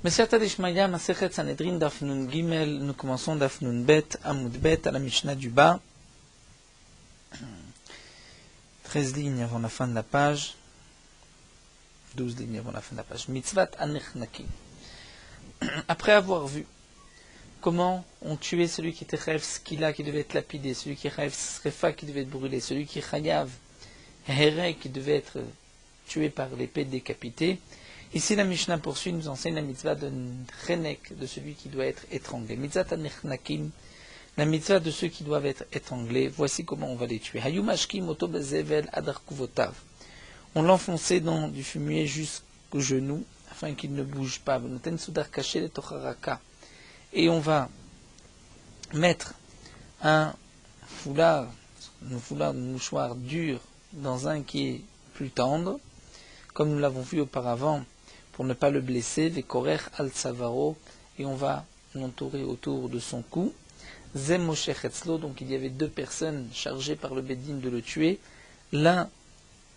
Mesiyata Dishmaya, Masechet Sanhedrin, Daf Nun Gimel, nous commençons Daf Nun Bet, Amud Bet, à la Mishnah du bas. 13 lignes avant la fin de la page. 12 lignes avant la fin de la page. Mitzvat Anechnaki. Après avoir vu comment on tuait celui qui était Chayav Skila, qui devait être lapidé, celui qui est Chayav Srefa, qui devait être brûlé, celui qui est Chayav Here, qui devait être tué par l'épée décapitée, ici la Mishnah poursuit, nous enseigne la mitzvah de Chenek, de celui qui doit être étranglé. Mitzvah Anechnakim, la mitzvah de ceux qui doivent être étranglés. Voici comment on va les tuer. Hayumashkim otobezevel adar kuvotav. On l'enfonçait dans du fumier jusqu'au genou, afin qu'il ne bouge pas. Et on va mettre un foulard, un mouchoir dur dans un qui est plus tendre, comme nous l'avons vu auparavant, pour ne pas le blesser, vekorer al savaro, et on va l'entourer autour de son cou. Zemoshe chetzlo, donc il y avait deux personnes chargées par le Bédin de le tuer. L'un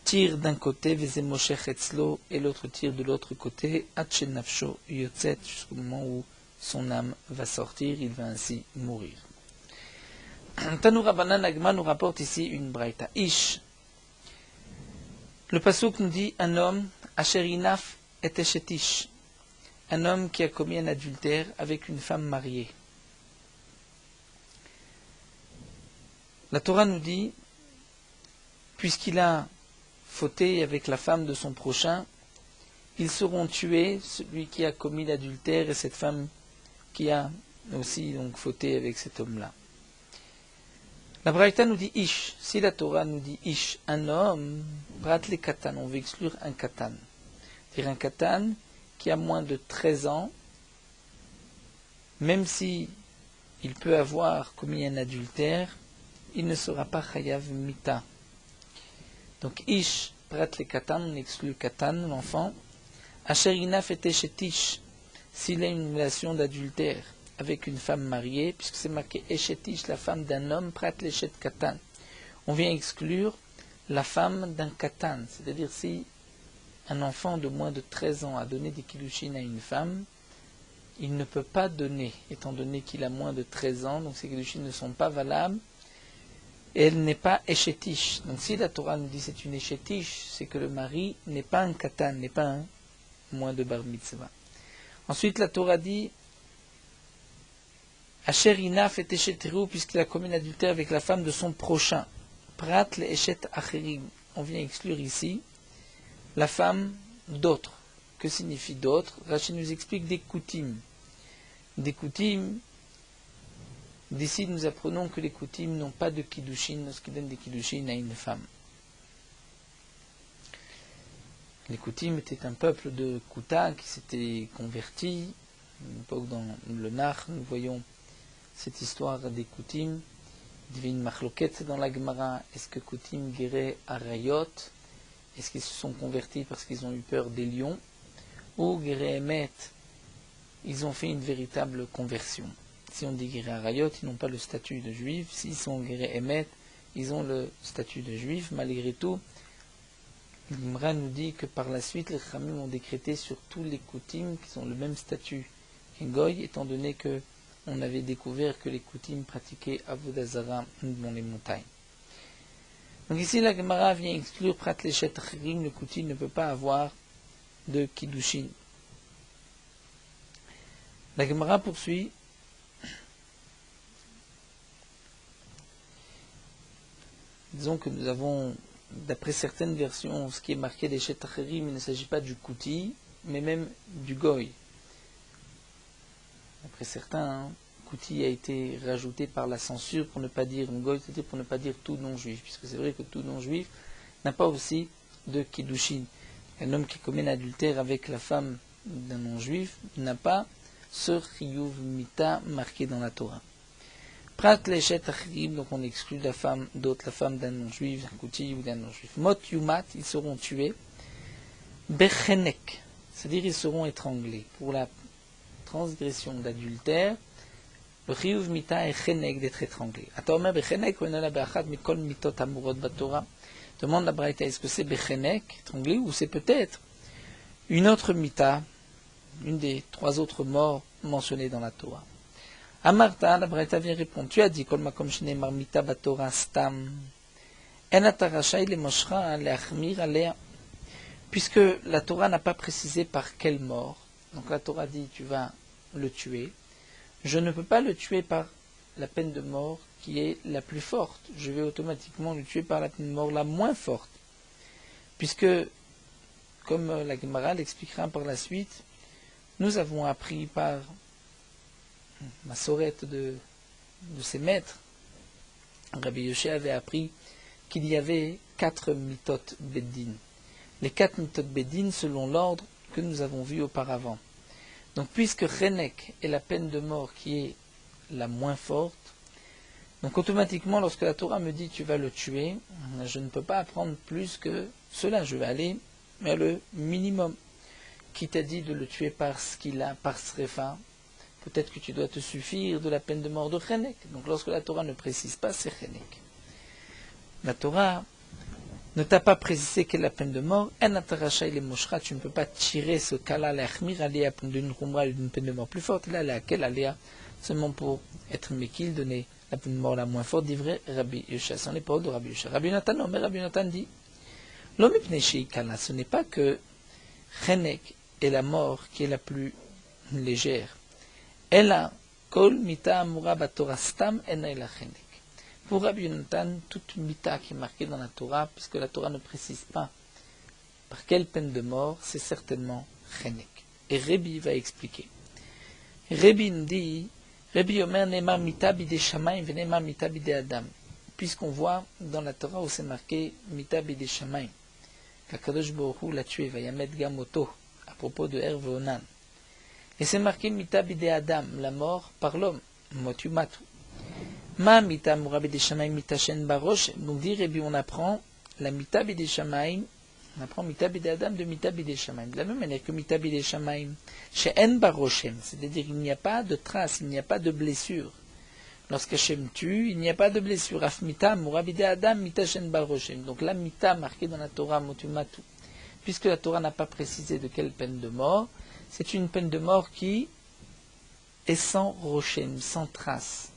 tire d'un côté, vezemoshe chetzlo, et l'autre tire de l'autre côté, atche nafsho yotzet, jusqu'au moment où son âme va sortir, il va ainsi mourir. Tanu Rabbanan Agma nous rapporte ici une braïta. Ish. Le pasuk nous dit un homme, asher inaf et eshetish, un homme qui a commis un adultère avec une femme mariée. La Torah nous dit, puisqu'il a fauté avec la femme de son prochain, ils seront tués, celui qui a commis l'adultère et cette femme qui a aussi donc fauté avec cet homme-là. La Braïta nous dit Ish. Si la Torah nous dit Ish, un homme, Prat le Katan, on veut exclure un Katan. C'est-à-dire un Katan qui a moins de 13 ans, même si il peut avoir commis un adultère, il ne sera pas Chayav Mita. Donc Ish, Prat le Katan, on exclut Katan, l'enfant. Asher Inaf et Eshetish, s'il a une relation d'adultère avec une femme mariée, puisque c'est marqué Eshetish, la femme d'un homme, Prat l'Eshet Katan. On vient exclure la femme d'un Katan, c'est-à-dire si un enfant de moins de 13 ans a donné des kiddushin à une femme, il ne peut pas donner, étant donné qu'il a moins de 13 ans, donc ces kiddushin ne sont pas valables, et elle n'est pas Eshetish. Donc si la Torah nous dit c'est une Eshetish, c'est que le mari n'est pas un Katan, n'est pas un moins de bar mitzvah. Ensuite, la Torah dit Asher inaf et esheteru, puisqu'il a commis l'adultère avec la femme de son prochain. Prat le eshet acherim. On vient exclure ici la femme d'autres. Que signifie d'autres? Rachid nous explique des coutumes. Des coutumes, d'ici nous apprenons que les coutumes n'ont pas de kiddushin lorsqu'ils donnent des kiddushin à une femme. Les Koutim étaient un peuple de Kouta qui s'était converti. À l'époque dans le Nar, nous voyons cette histoire des Koutim. Il y avait une machloquette dans la Gemara. Est-ce que Koutim guérait Arayot? Est-ce qu'ils se sont convertis parce qu'ils ont eu peur des lions? Ou guérait Emet? Ils ont fait une véritable conversion. Si on dit guérait Arayot, ils n'ont pas le statut de juifs. S'ils sont guérait Emet, ils ont le statut de juifs. Malgré tout, l'Imra nous dit que par la suite, les Khamim ont décrété sur tous les Koutim qui ont le même statut qu'un Goy, étant donné que on avait découvert que les Koutim pratiquaient Avodah Zara dans les montagnes. Donc ici, la Gemara vient exclure Prat l'Eshet Acherim, le Koutim ne peut pas avoir de Kiddushin. La Gemara poursuit. Disons que nous avons, d'après certaines versions, ce qui est marqué des Shetacherim, il ne s'agit pas du Kouti, mais même du Goy. D'après certains, Kouti a été rajouté par la censure pour ne pas dire Goy, c'est-à-dire pour ne pas dire tout non-juif, puisque c'est vrai que tout non-juif n'a pas aussi de Kiddushin. Un homme qui commet l'adultère avec la femme d'un non-juif n'a pas ce Chiyuv Mita marqué dans la Torah. Prat l'Eshet Acherim, donc on exclut la femme d'autre, la femme d'un non-juif, d'un Kouti ou d'un non-juif. Mot Yumat, ils seront tués. Bechenek, c'est-à-dire ils seront étranglés. Pour la transgression d'adultère, le Chiyuv Mita est Chenek d'être étranglé. Ataomer Bechenek, ou enala be'achad mikol mitot amurot batorah. Demande la Braïta, est-ce que c'est Bechenek, étranglé, ou c'est peut-être une autre Mita une des 3 autres morts mentionnées dans la Torah. Amarta, la Braïta vient répondre, tu as dit, Kol makom shenemar mita batorah stam, en ata rashai lemoshcha leachmir alea, puisque la Torah n'a pas précisé par quelle mort. Donc la Torah dit, tu vas le tuer. Je ne peux pas le tuer par la peine de mort qui est la plus forte. Je vais automatiquement le tuer par la peine de mort la moins forte. Puisque, comme la Gemara l'expliquera par la suite, nous avons appris par ma sorette de ses maîtres, Rabbi Yoshé avait appris qu'il y avait 4 mitot beddin. Les 4 mitot beddin selon l'ordre que nous avons vu auparavant. Donc puisque Chenek est la peine de mort qui est la moins forte, donc automatiquement lorsque la Torah me dit tu vas le tuer, je ne peux pas apprendre plus que cela, je vais aller vers le minimum. Qui t'a dit de le tuer par skila, par srefa? Peut-être que tu dois te suffire de la peine de mort de Chenek. Donc lorsque la Torah ne précise pas, c'est Chenek. La Torah ne t'a pas précisé quelle est la peine de mort. Tu ne peux pas tirer ce cas-là, d'une khumra, d'une peine de mort plus forte. Là, laquelle aléa, seulement pour être mekil, donner la peine de mort la moins forte, d'ivrer Rabbi Yosha. Ce n'est pas de Rabbi Yosha. Rabbi Nathan, non, mais Rabbi Nathan dit, l'homme ce n'est pas que Chenek est la mort qui est la plus légère. Ela kol mita amura batorah stam ena ela chenek. Pour Rabbi Yonatan, toute mita qui est marquée dans la Torah, puisque la Torah ne précise pas par quelle peine de mort, c'est certainement chenek. Et Rabbi va expliquer. Rabbi nous dit, Rabbi Omer nema mita bide shamayim venema mita bide adam. Puisqu'on voit dans la Torah où c'est marqué mita bide shamayim, qu'Akadosh Baruch Hu l'a tué, va yamet gamoto, à propos de Er ve'onan. Et c'est marqué mita bide adam, la mort par l'homme, motu matu. Ma mita mura bide shamayim mita shen barosh. Donc dit Rabbi, on apprend la mita bide shamayim, on apprend mita bide adam de mita bide shamayim. De la même manière que mita bide shamayim, chez en baroshem, c'est-à-dire il n'y a pas de trace, il n'y a pas de blessure. Lorsqu'Hachem tue, il n'y a pas de blessure. Af mita mura bide adam mita shen baroshem. Donc la mita marquée dans la Torah motu matu, puisque la Torah n'a pas précisé de quelle peine de mort, c'est une peine de mort qui est sans rochem, sans trace.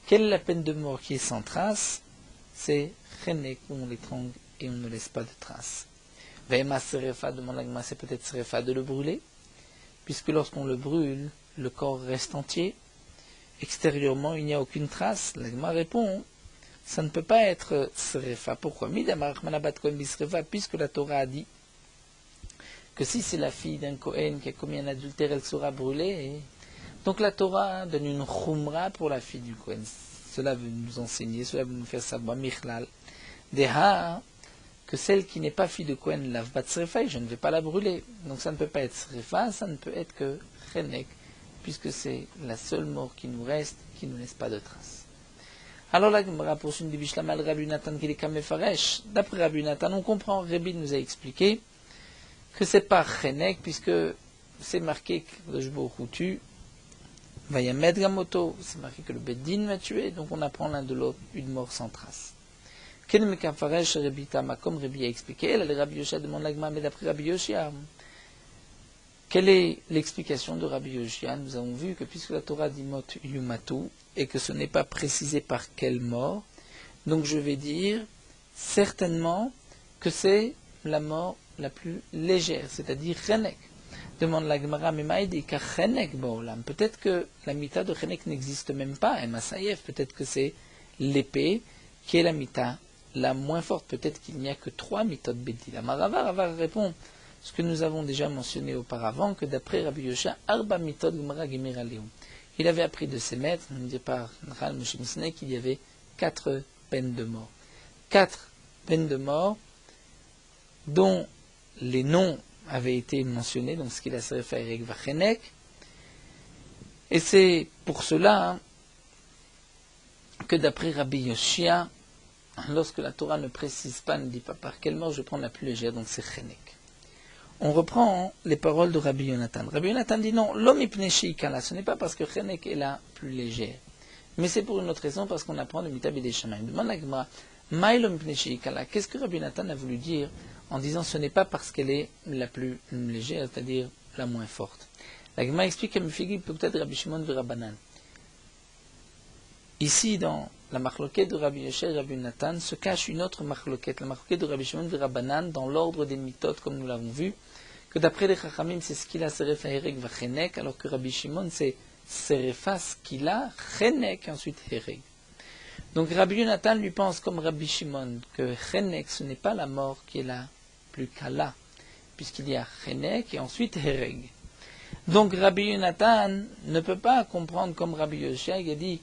Quelle est la peine de mort qui est sans trace? C'est chenek, où on l'étrangle et on ne laisse pas de trace. Vema serefa, demande l'agma, c'est peut-être serefa de le brûler, puisque lorsqu'on le brûle, le corps reste entier. Extérieurement, il n'y a aucune trace. L'agma répond, ça ne peut pas être serefa. Pourquoi? Puisque la Torah a dit que si c'est la fille d'un Kohen qui a commis un adultère, elle sera brûlée. Donc la Torah donne une khumra pour la fille du Kohen. Cela veut nous enseigner, cela veut nous faire savoir, Michlal, Deha, que celle qui n'est pas fille de Kohen, la bat srefa, je ne vais pas la brûler. Donc ça ne peut pas être srefa, ça ne peut être que chenek, puisque c'est la seule mort qui nous reste, qui ne laisse pas de traces. Alors la Gemara poursuit une Bishlam al Rabbi Nathan qui est kamefaresh. D'après Rabbi Nathan, on comprend, Rabbi nous a expliqué que c'est pas chenek, puisque c'est marqué que le Jbohu tue, Vayamed Gamoto, c'est marqué que le Beddin va tuer, donc on apprend l'un de l'autre une mort sans trace. Ken Mekafaresh Rabbi Tama, comme Rabbi a expliqué, elle, Rabbi Yoshia demande l'agma, mais d'après Rabbi Yoshia, quelle est l'explication de Rabbi Yoshia? Nous avons vu que puisque la Torah dit Mot Yumatu, et que ce n'est pas précisé par quelle mort, donc je vais dire certainement que c'est la mort la plus légère, c'est-à-dire Chenek. Demande la Gemara, mais Maïdi, car Chenek Baolam. Peut-être que la mita de Chenek n'existe même pas, et Masaïef, peut-être que c'est l'épée qui est la mita la moins forte. Peut-être qu'il n'y a que 3 mitot Bedi. La Rava répond ce que nous avons déjà mentionné auparavant, que d'après Rabbi Yosha, Arba mitot Gemara Gemir Aleum. Il avait appris de ses maîtres, on dit par Nahal Moshe Mishneh, qu'il y avait 4 peines de mort. 4 peines de mort dont les noms avaient été mentionnés, donc ce qu'il a se référé avec Vachenek. Et c'est pour cela que d'après Rabbi Yoshia, lorsque la Torah ne précise pas, ne dit pas par quelle mort je prends la plus légère, donc c'est Chenek. On reprend les paroles de Rabbi Yonatan. Rabbi Yonatan dit non, l'homme ipneshi kala, ce n'est pas parce que Chenek est la plus légère, mais c'est pour une autre raison, parce qu'on apprend le mitab et des shamayim. Demande la Gemara, Maïlom ipneshi kala, qu'est-ce que Rabbi Yonatan a voulu dire en disant ce n'est pas parce qu'elle est la plus légère, c'est-à-dire la moins forte. La Gemara explique qu'Amifigi peut être Rabbi Shimon et Rabbanan. Ici, dans la marloquette de Rabbi Yoshua et Rabbi Nathan, se cache une autre marloquette, la marloquette de Rabbi Shimon et Rabbanan, dans l'ordre des mitot, comme nous l'avons vu, que d'après les Chachamim, c'est Skila, Serefa, Hereg, Vachenek, alors que Rabbi Shimon, c'est Serefa, Skila, Chenek, et ensuite Hereg. Donc Rabbi Yonatan lui pense comme Rabbi Shimon que Chenek, ce n'est pas la mort qui est la plus kala, puisqu'il y a Chenek et ensuite Hereg. Donc Rabbi Yonatan ne peut pas comprendre comme Rabbi Yoshua, il a dit,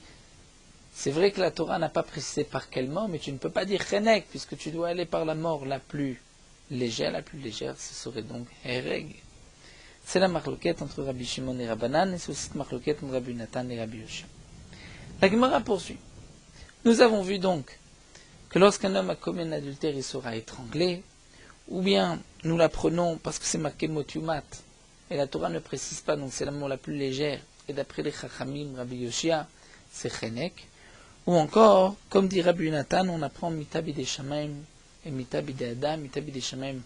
c'est vrai que la Torah n'a pas précisé par quelle mort, mais tu ne peux pas dire Chenek, puisque tu dois aller par la mort la plus légère, ce serait donc Hereg. C'est la marloquette entre Rabbi Shimon et Rabbanan, et c'est aussi la marloquette entre Rabbi Yonatan et Rabbi Yoshua. La Gemara poursuit. Nous avons vu donc que lorsqu'un homme a commis un adultère, il sera étranglé, ou bien nous l'apprenons parce que c'est marqué motumat, et la Torah ne précise pas, donc c'est la mort la plus légère, et d'après les Chachamim, Rabbi Yoshia, c'est Chenek, ou encore, comme dit Rabbi Yonatan, on apprend mitabi des Shamaim et mitabi des Adam, mitabi des Shamaim,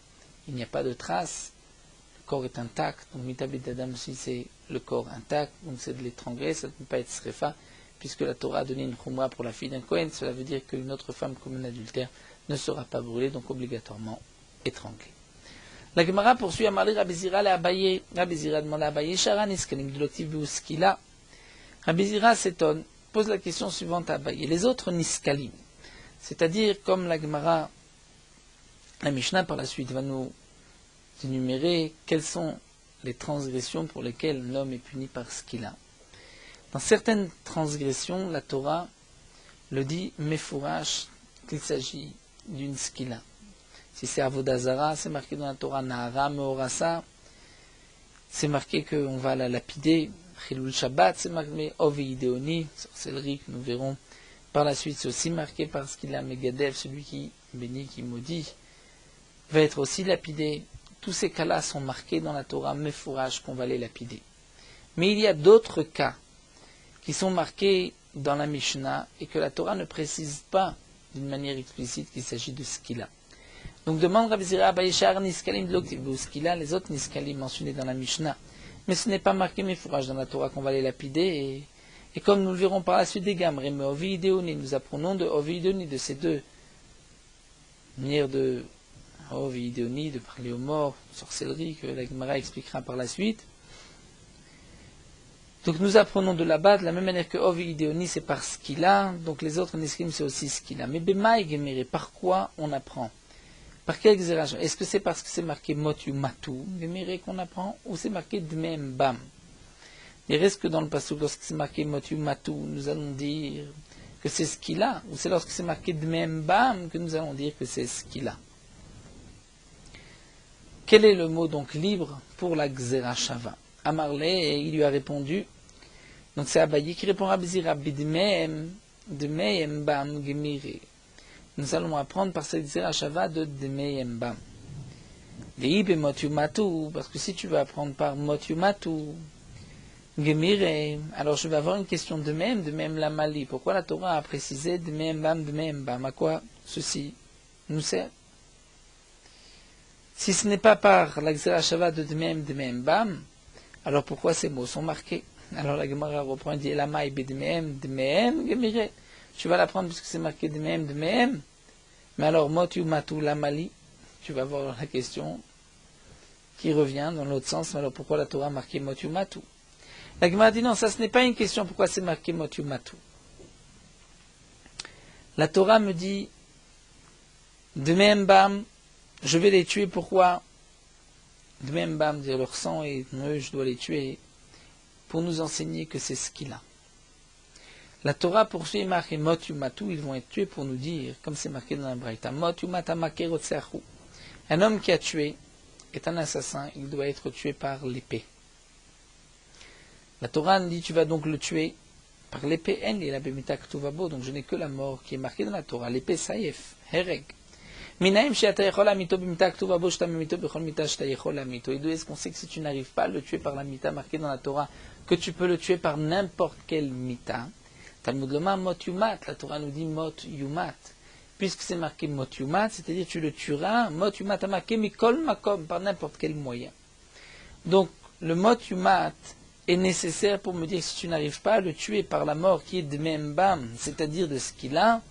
il n'y a pas de trace, le corps est intact, donc mitabi des Adam aussi c'est le corps intact, donc c'est de l'étrangler, ça ne peut pas être srefa, puisque la Torah a donné une chumra pour la fille d'un Kohen, cela veut dire qu'une autre femme comme un adultère ne sera pas brûlée, donc obligatoirement étranglée. La Gemara poursuit à Marli Rabbi Zira et Abaye. Rabbi Zira demande à Abaye, Sharan Iskalim de l'octive Bouskila. Rabbi Zira s'étonne, pose la question suivante à Abaye. Les autres Niskalim, c'est-à-dire comme la Gemara, la Mishnah par la suite va nous énumérer quelles sont les transgressions pour lesquelles l'homme est puni par Skila. Dans certaines transgressions, la Torah le dit Mefourash qu'il s'agit d'une skila. Si c'est Avodazara, c'est marqué dans la Torah Nahara Meorasa, c'est marqué qu'on va la lapider. Chilul Shabbat, c'est marqué Ovi Ideoni, sorcellerie que nous verrons par la suite, c'est aussi marqué parce qu'il a Megadev, celui qui bénit, qui maudit, va être aussi lapidé. Tous ces cas-là sont marqués dans la Torah Mefourash qu'on va les lapider. Mais il y a d'autres cas qui sont marqués dans la Mishnah et que la Torah ne précise pas d'une manière explicite qu'il s'agit de skila. Donc demande Rabbi Zira Abayeshar Niskalim de skila, les autres Niskalim mentionnés dans la Mishnah. Mais ce n'est pas marqué Mefourash dans la Torah qu'on va les lapider et comme nous le verrons par la suite des gammes, mais Ovi Ideoni, nous apprenons de Ovi Ideoni, de ces deux manières de Ovi Ideoni, de parler aux morts, sorcellerie, que la Gemara expliquera par la suite. Donc nous apprenons de là-bas, de la même manière que Ovi Ideoni, c'est par Skila, donc les autres Niskim, c'est aussi Skila. Mais Bemaï Gemere, par quoi on apprend? Par quel exagération? Est-ce que c'est parce que c'est marqué Motu Matu, Gemere qu'on apprend, ou c'est marqué Dmem Bam? Il reste que dans le passage, lorsque c'est marqué Motu Matu, nous allons dire que c'est Skila, ou c'est lorsque c'est marqué Dmem Bam que nous allons dire que c'est Skila. Quel est le mot donc libre pour la Gzera Shava? Amarle, et il lui a répondu, donc c'est Abaye qui répond à Bizira Bidmeem, Dmeem Bam Gemire. Nous allons apprendre par cette Gzera Shava de Dmeem Bam. Ve'ibe Motu Matu, parce que si tu veux apprendre par Motu Matu, Gemire, alors je vais avoir une question de même la Mali. Pourquoi la Torah a précisé Dmeem Bam? À quoi ceci nous sert? Si ce n'est pas par la Gzera Shava de Dmeem Bam, alors pourquoi ces mots sont marqués? Alors la Gemara reprend et dit Elamai Bidmeem Gemire. Tu vas l'apprendre puisque c'est marqué Dmeem. Mais alors Motu Matu Lamali, tu vas voir la question qui revient dans l'autre sens. Mais alors pourquoi la Torah a marqué Motu Matu? La Gemara dit non, ça ce n'est pas une question pourquoi c'est marqué Motu Matu. La Torah me dit Dmeem Bam, je vais les tuer, pourquoi? Dmeem Bam, dire leur sang et eux, je dois les tuer pour nous enseigner que c'est ce qu'il a. La Torah poursuit marqué Motu Matu, ils vont être tués pour nous dire, comme c'est marqué dans la Braïta, Motu Matamake Rotseachu. Un homme qui a tué est un assassin, il doit être tué par l'épée. La Torah nous dit tu vas donc le tuer par l'épée, donc je n'ai que la mort qui est marquée dans la Torah, l'épée Saïf, Hereg. Et d'où est-ce qu'on sait que si tu n'arrives pas à le tuer par la mita marquée dans la Torah, que tu peux le tuer par n'importe quelle mita? Talmud Loma mot yumat, la Torah nous dit mot yumat. Puisque c'est marqué mot yumat, c'est-à-dire tu le tueras, mot yumat a marqué mikol makom, par n'importe quel moyen. Donc le mot yumat est nécessaire pour me dire que si tu n'arrives pas à le tuer par la mort qui est de même bam, c'est-à-dire de ce qu'il a,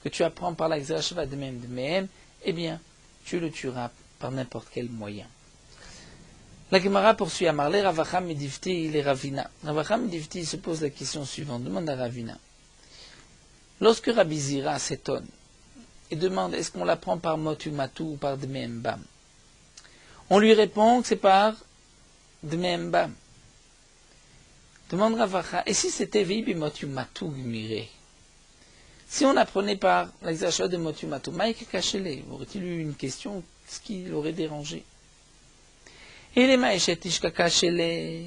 que tu apprends par la xerashva de même, eh bien, tu le tueras par n'importe quel moyen. La Gemara poursuit à Marler, Ravacham Medivti, il est Ravina. Ravacham Medivti se pose la question suivante, demande à Ravina. Lorsque Rabbi Zira s'étonne et demande est-ce qu'on l'apprend par Motumatu ou par Dmembam, on lui répond que c'est par Dmembam. Demande Ravacha, et si c'était Vibi Motumatu Gmire? Si on apprenait par l'exachat de Motumatu, Maïk Kachele, aurait-il eu une question, ce qui l'aurait dérangé? Et les Maïchetish Kakachele,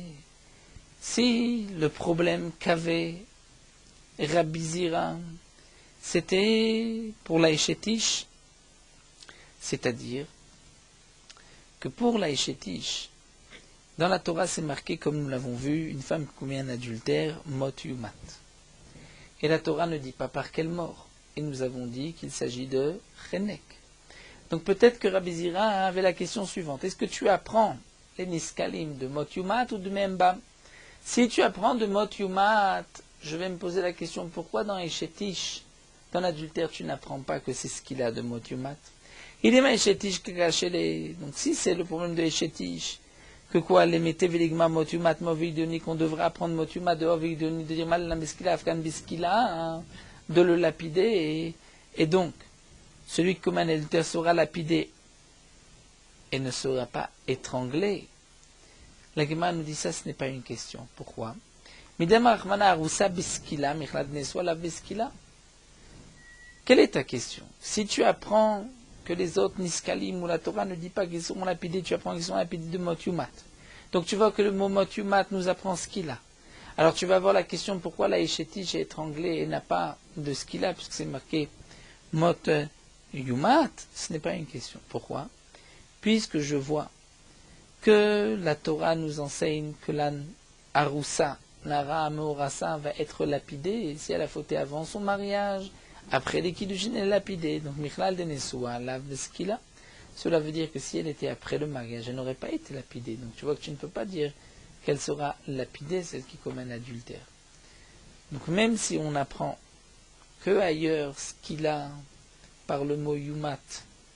si le problème qu'avait Rabbi Zira, c'était pour la Eshetish, c'est-à-dire que pour la Eshetish, dans la Torah c'est marqué, comme nous l'avons vu, une femme qui commet un adultère, mot yumat. Et la Torah ne dit pas par quelle mort. Et nous avons dit qu'il s'agit de chenek. Donc peut-être que Rabbi Zira avait la question suivante. Est-ce que tu apprends les niskalim de mot yumat ou de membam? Si tu apprends de mot yumat, je vais me poser la question, pourquoi dans Eshetish, dans l'adultère, tu n'apprends pas que c'est ce qu'il a de mot yumat? Il est Eshetish Kakachele. Donc si c'est le problème de Eshetish, que quoi, les mété veligma mot yumat movidoni, qu'on devrait apprendre mot yumat de ovidoni, de dire mal la meskila, afghan biskila, de le lapider, et donc, celui qui commet un adultère sera lapidé et ne sera pas étranglé. La Gemara nous dit ça, ce n'est pas une question. Pourquoi? Quelle est ta question? Si tu apprends que les autres niskalim ou la Torah ne dit pas qu'ils seront lapidés, tu apprends qu'ils sont lapidés de mot yumat. Donc tu vois que le mot mot yumat nous apprend ce qu'il a. Alors tu vas avoir la question pourquoi la Eshetish est étranglée et n'a pas de ce qu'il a, puisque c'est marqué mot yumat. Ce n'est pas une question. Pourquoi? Puisque je vois que la Torah nous enseigne que la Aroussa, Nara Ameorasa, va être lapidée si elle a fauté avant son mariage, après les Kiddushin, elle est lapidée. Donc Michlal de Nesua, lave de ce qu'il a. Cela veut dire que si elle était après le mariage, elle n'aurait pas été lapidée. Donc tu vois que tu ne peux pas dire qu'elle sera lapidée, celle qui commet un adultère. Donc même si on apprend que ailleurs ce qu'il a par le mot yumat,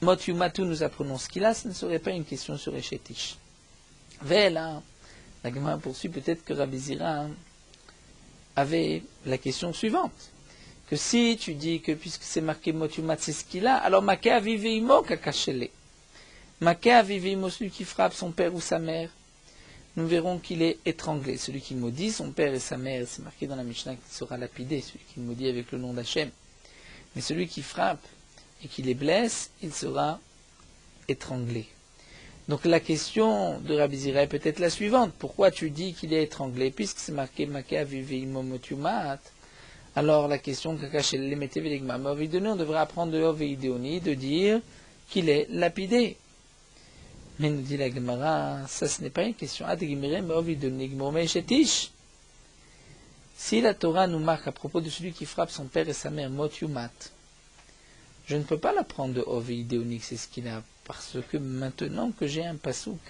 mot yumatu nous apprenons ce qu'il a, ce ne serait pas une question sur Eshetish. Vela, la Gemara poursuit peut-être que Rabbi Zira avait la question suivante. Que si tu dis que puisque c'est marqué mot yumat c'est ce qu'il a, alors maké aviveimo kakashele. Maké aviveimo, celui qui frappe son père ou sa mère, nous verrons qu'il est étranglé. Celui qui maudit son père et sa mère, c'est marqué dans la Mishnah qu'il sera lapidé, celui qui maudit avec le nom d'Hachem. Mais celui qui frappe et qui les blesse, il sera étranglé. Donc la question de Rabbi Zira est peut-être la suivante. Pourquoi tu dis qu'il est étranglé? Puisque c'est marqué maké aviveimo mot yumat. Alors la question on devrait apprendre de Oveidéoni de dire qu'il est lapidé. Mais nous dit la Gemara, ça ce n'est pas une question. Si la Torah nous marque à propos de celui qui frappe son père et sa mère, mot yumat, je ne peux pas l'apprendre de Oveidéoni, c'est ce qu'il a, parce que maintenant que j'ai un pasouk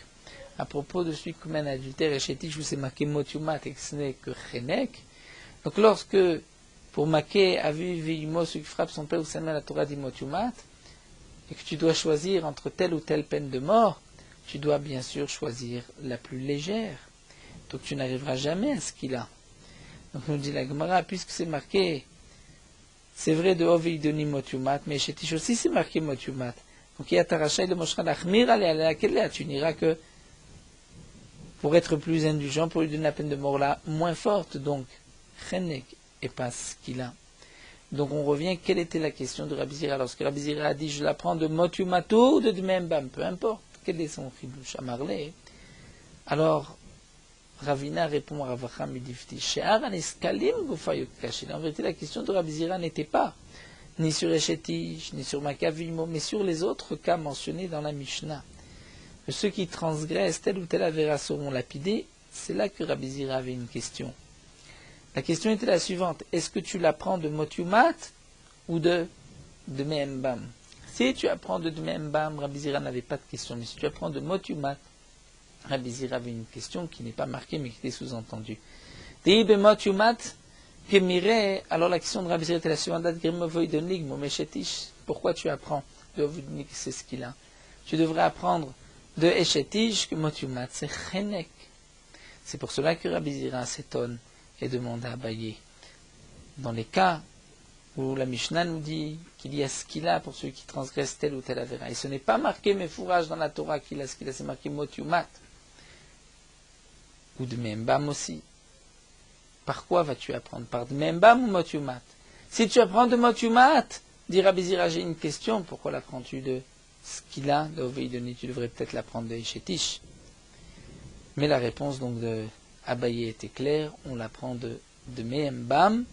à propos de celui qui commet un adultère et chétish où c'est marqué mot yumat et que ce n'est que chenek, donc lorsque pour maké aviveimo, celui qui frappe son père ou sa mère, la Torah dit mot yumat, et que tu dois choisir entre telle ou telle peine de mort, tu dois bien sûr choisir la plus légère. Donc tu n'arriveras jamais à ce qu'il a. Donc nous dit la Gemara, puisque c'est marqué, c'est vrai de Oveidoni mot yumat, mais chez Tish aussi c'est marqué mot yumat. Donc il y a Tarachai de Moshra l'Achmir, tu n'iras que pour être plus indulgent, pour lui donner la peine de mort là, moins forte, donc chenek, et pas ce qu'il a. Donc on revient, quelle était la question de Rabbi Zira? Lorsque Rabbi Zira a dit, je l'apprends de mot yumat ou de Dmembam, peu importe. Quel est son chidouche à Marley? Alors, Ravina répond à Ravacham Medivti. En vérité, la question de Rabbi Zira n'était pas ni sur Eshetish, ni sur Makavimo, mais sur les autres cas mentionnés dans la Mishnah. Que ceux qui transgressent tel ou tel avéra seront lapidés, c'est là que Rabbi Zira avait une question. La question était la suivante. Est-ce que tu l'apprends de mot yumat ou de Membam? Si tu apprends de Membam, Rabbi Zira n'avait pas de question. Mais si tu apprends de mot yumat, Rabbi Zira avait une question qui n'est pas marquée mais qui était sous-entendue. Dei bemot yumat gemire. Alors la question de Rabbi Zira était la suivante. Pourquoi tu apprends de Ovoidonic, c'est ce qu'il a. Tu devrais apprendre de Eshetish que mot yumat, c'est chenek. C'est pour cela que Rabbi Zira s'étonne et demande à Abaye. Dans les cas où la Mishnah nous dit qu'il y a ce qu'il a pour ceux qui transgressent tel ou tel avéra. Et ce n'est pas marqué Mefourage dans la Torah qu'il a ce qu'il a, c'est marqué mot yumat. Ou de Membam aussi. Par quoi vas-tu apprendre? Par de Membam ou mot yumat? Si tu apprends de mot yumat, dit Rabbi Zira, j'ai une question, pourquoi l'apprends-tu de ce qu'il a, de Ovoidoni? Tu devrais peut-être l'apprendre de Eshetish. Mais la réponse donc de Abaye était claire, on l'apprend de Membam,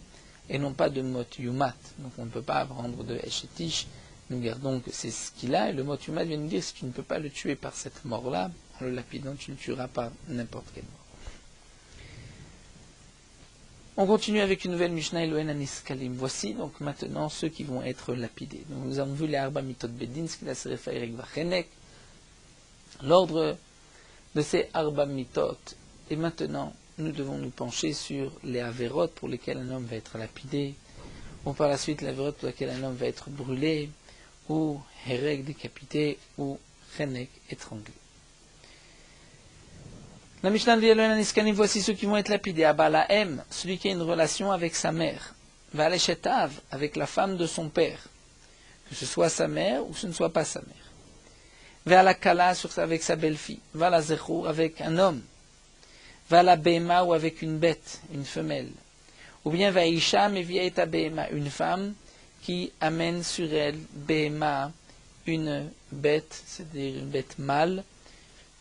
et non pas de mot yumat. Donc on ne peut pas apprendre de Eshetish. Nous gardons que c'est ce qu'il a, et le mot yumat vient nous dire si tu ne peux pas le tuer par cette mort-là, en le lapidant, tu le tueras par n'importe quelle mort. On continue avec une nouvelle Mishnah Elohen Aniskalim. Voici donc maintenant ceux qui vont être lapidés. Donc nous avons vu les Arba Mitot Bedin, ce qu'il a Serefa Eric Vachenek, l'ordre de ces Arba Mitot. Et maintenant, nous devons nous pencher sur les Averot pour lesquels un homme va être lapidé, ou par la suite l'Averot pour lesquels un homme va être brûlé, ou Hereg décapité, ou Chenek étranglé. La Mishnah de Elohen Aniskalim, voici ceux qui vont être lapidés. Abalahem, celui qui a une relation avec sa mère. Valeshetav, avec la femme de son père. Que ce soit sa mère ou ce ne soit pas sa mère. Ve'alakala, avec sa belle-fille. Ve'alazechour, avec un homme. Ve'alabema, ou avec une bête, une femelle. Ou bien Ve'isha, mevieta bema, une femme qui amène sur elle, bema, une bête, c'est-à-dire une bête mâle,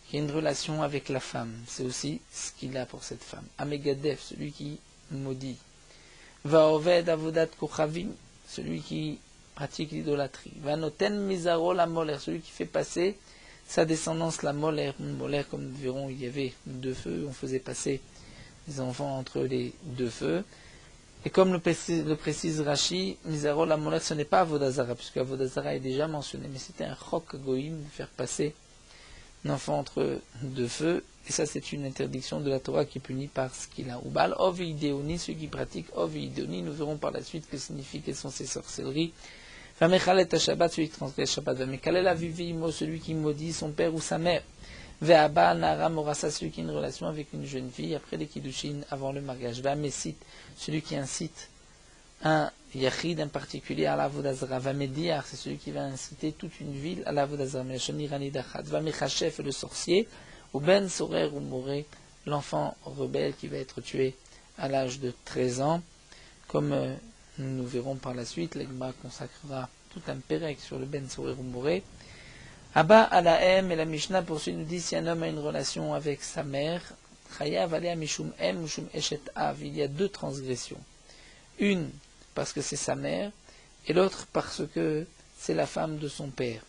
qui a une relation avec la femme. C'est aussi ce qu'il a pour cette femme. Amegadef, celui qui maudit. Vaoved avodat kochavim, celui qui pratique l'idolâtrie. Vanoten mizaro la molaire, celui qui fait passer sa descendance la molaire. Molaire, comme nous verrons, il y avait deux feux, on faisait passer les enfants entre les deux feux. Et comme le précise Rashi, mizaro la molaire, ce n'est pas Avodazara, puisque Avodazara est déjà mentionné, mais c'était un chok goïm, de faire passer un enfant entre deux feux, et ça c'est une interdiction de la Torah qui est punie par ce qu'il a. Ubal ovidéoni, ceux qui pratiquent ovidéoni, nous verrons par la suite que signifie, quelles sont ces sorcelleries. Vamechalet Shabbat, celui qui transgresse Shabbat. Vamekalel avivimo, celui qui maudit son père ou sa mère. Ve'aba nara morasa, celui qui a une relation avec une jeune fille après les kiddushin, avant le mariage. Ve'amesit, celui qui incite un yachid en particulier à la Vodazara. Vamedir, c'est celui qui va inciter toute une ville à la Vodazara. Vamechachef, le sorcier. Ou ben sorer ou moré, l'enfant rebelle qui va être tué à l'âge de 13 ans. Comme nous verrons par la suite, l'Egma consacrera tout un pérec sur le ben sorer ou moré. Abba alaem, et la Mishnah poursuit, nous dit si un homme a une relation avec sa mère, chayav alea mishum em mishum eshet av, il y a deux transgressions. Une parce que c'est sa mère, et l'autre parce que c'est la femme de son père.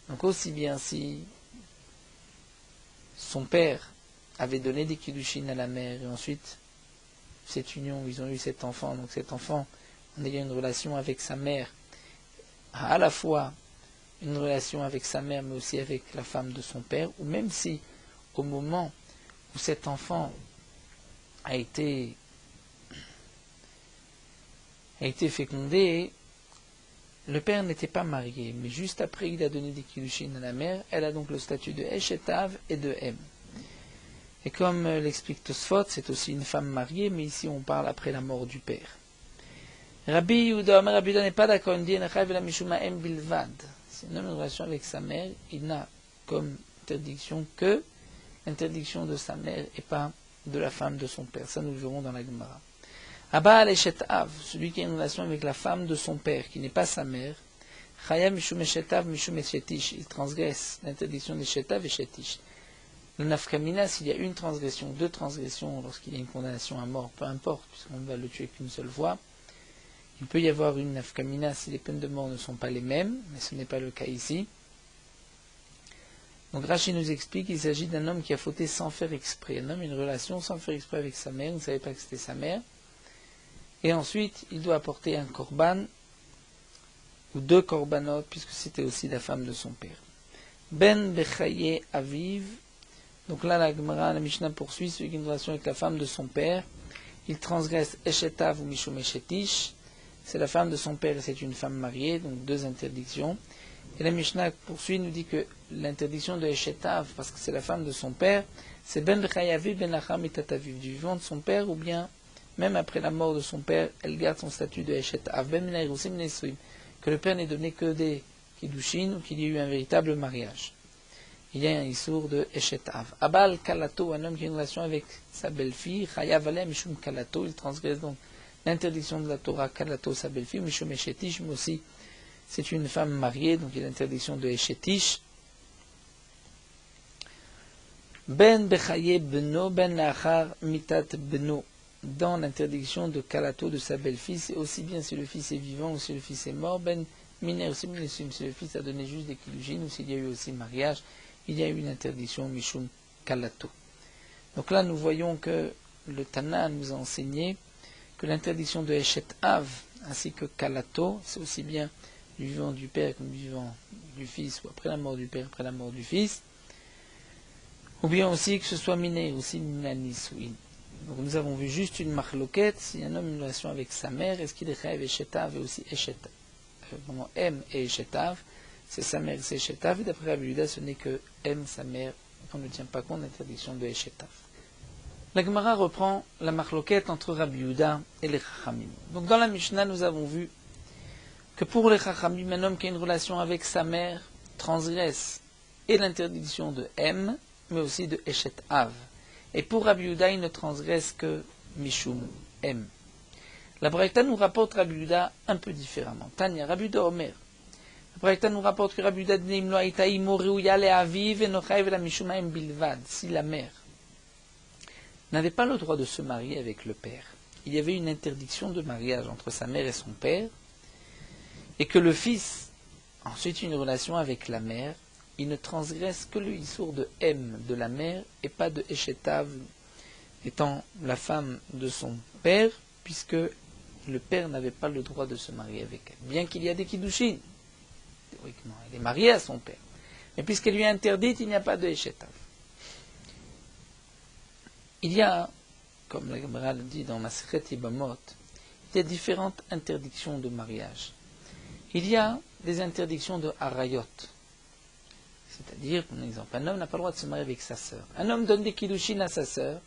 Donc aussi bien si son père avait donné des kiddushin à la mère, et ensuite cette union, ils ont eu cet enfant, donc cet enfant, en ayant une relation avec sa mère, a à la fois une relation avec sa mère, mais aussi avec la femme de son père, ou même si au moment où cet enfant a été fécondé, le père n'était pas marié, mais juste après il a donné des kiddushin à la mère, elle a donc le statut de Eshetav et de M. Et comme l'explique Tosfot, c'est aussi une femme mariée, mais ici on parle après la mort du père. Rabbi Yehuda n'est pas d'accord, il dit M bilvad. Si un homme a une relation avec sa mère, il n'a comme interdiction que l'interdiction de sa mère et pas de la femme de son père. Ça nous le verrons dans la Gemara. Abba al-Eshetav, celui qui a une relation avec la femme de son père, qui n'est pas sa mère, Chaya mishum Eshetav mishum Eshetish, il transgresse l'interdiction d'Eshetav et Shetish. Le nafkamina, s'il y a une transgression, deux transgressions, lorsqu'il y a une condamnation à mort, peu importe, puisqu'on ne va le tuer qu'une seule fois, il peut y avoir une nafkamina si les peines de mort ne sont pas les mêmes, mais ce n'est pas le cas ici. Donc Rashi nous explique qu'il s'agit d'un homme qui a fauté sans faire exprès. Un homme a une relation sans faire exprès avec sa mère, il ne savait pas que c'était sa mère. Et ensuite, il doit apporter un korban, ou deux korbanot, puisque c'était aussi la femme de son père. Ben bechaye aviv, Donc là, la Gemara, la Mishnah poursuit, celui qui a une relation avec la femme de son père, il transgresse Eshetav ou Mishum Eshetish, c'est la femme de son père et c'est une femme mariée, donc deux interdictions. Et la Mishnah poursuit, nous dit que l'interdiction de Eshetav, parce que c'est la femme de son père, c'est Ben Chayavi Ben Acham Itataviv, du vivant de son père, ou bien, même après la mort de son père, elle garde son statut de Eshetav, Ben Minairusim Nesuim, que le père n'ait donné que des Kiddushin ou qu'il y ait eu un véritable mariage. Il y a un issour de Eshetav. Abal Kalato, un homme qui a une relation avec sa belle-fille, Chayav Aleh Mishum Kalato, il transgresse donc l'interdiction de la Torah Kalato, sa belle-fille, Mishum Eshetish, mais aussi c'est une femme mariée, donc il y a l'interdiction de Eshetish. Ben Bechaye Beno, Ben Achar Mitat Beno, dans l'interdiction de Kalato de sa belle-fille, c'est aussi bien si le fils est vivant ou si le fils est mort, Ben Miner aussi si le fils a donné juste des Kiddushin ou s'il y a eu aussi mariage, il y a eu une interdiction Mishum Kalato. Donc là, nous voyons que le Tana nous a enseigné que l'interdiction de Eshet Av ainsi que Kalato, c'est aussi bien du vivant du père comme du vivant du fils, ou après la mort du père, après la mort du fils, ou bien aussi que ce soit miné, aussi minanisouin. Donc nous avons vu juste une marloquette, si un homme a une relation avec sa mère, est-ce qu'il est chayav Eshetav et aussi Eshetav M et Eshetav, c'est sa mère, c'est Eshetav, et d'après Rabbi Yehuda, ce n'est que M, sa mère, on ne tient pas compte de l'interdiction de Eshetav. La Gemara reprend la marloquette entre Rabbi Yehuda et les Chachamim. Donc dans la Mishnah, nous avons vu que pour les Chachamim, un homme qui a une relation avec sa mère transgresse et l'interdiction de M, mais aussi de Eshet Av. Et pour Rabbi Yehuda, il ne transgresse que Mishum M. La Braïta nous rapporte Rabbi Yehuda un peu différemment. Tanya, Rabbi Yehuda Omer. La Braïta nous rapporte que Rabbi Yehuda dit Imlo Aïta Imo Reuya le Aviv et Nochaïv la Mishum M Bilvad. Si la mère n'avait pas le droit de se marier avec le père, il y avait une interdiction de mariage entre sa mère et son père, et que le fils a ensuite une relation avec la mère, il ne transgresse que le issour de M de la mère et pas de Eshetav étant la femme de son père, puisque le père n'avait pas le droit de se marier avec elle. Bien qu'il y a des Kiddushin, théoriquement, elle est mariée à son père. Mais puisqu'elle lui est interdite, il n'y a pas de Eshetav. Il y a, comme la Gemara le dit dans Masechet Yibamot, il y a différentes interdictions de mariage. Il y a des interdictions de harayot. C'est-à-dire, par exemple, un homme n'a pas le droit de se marier avec sa sœur. Un homme donne des kiddushin à sa sœur,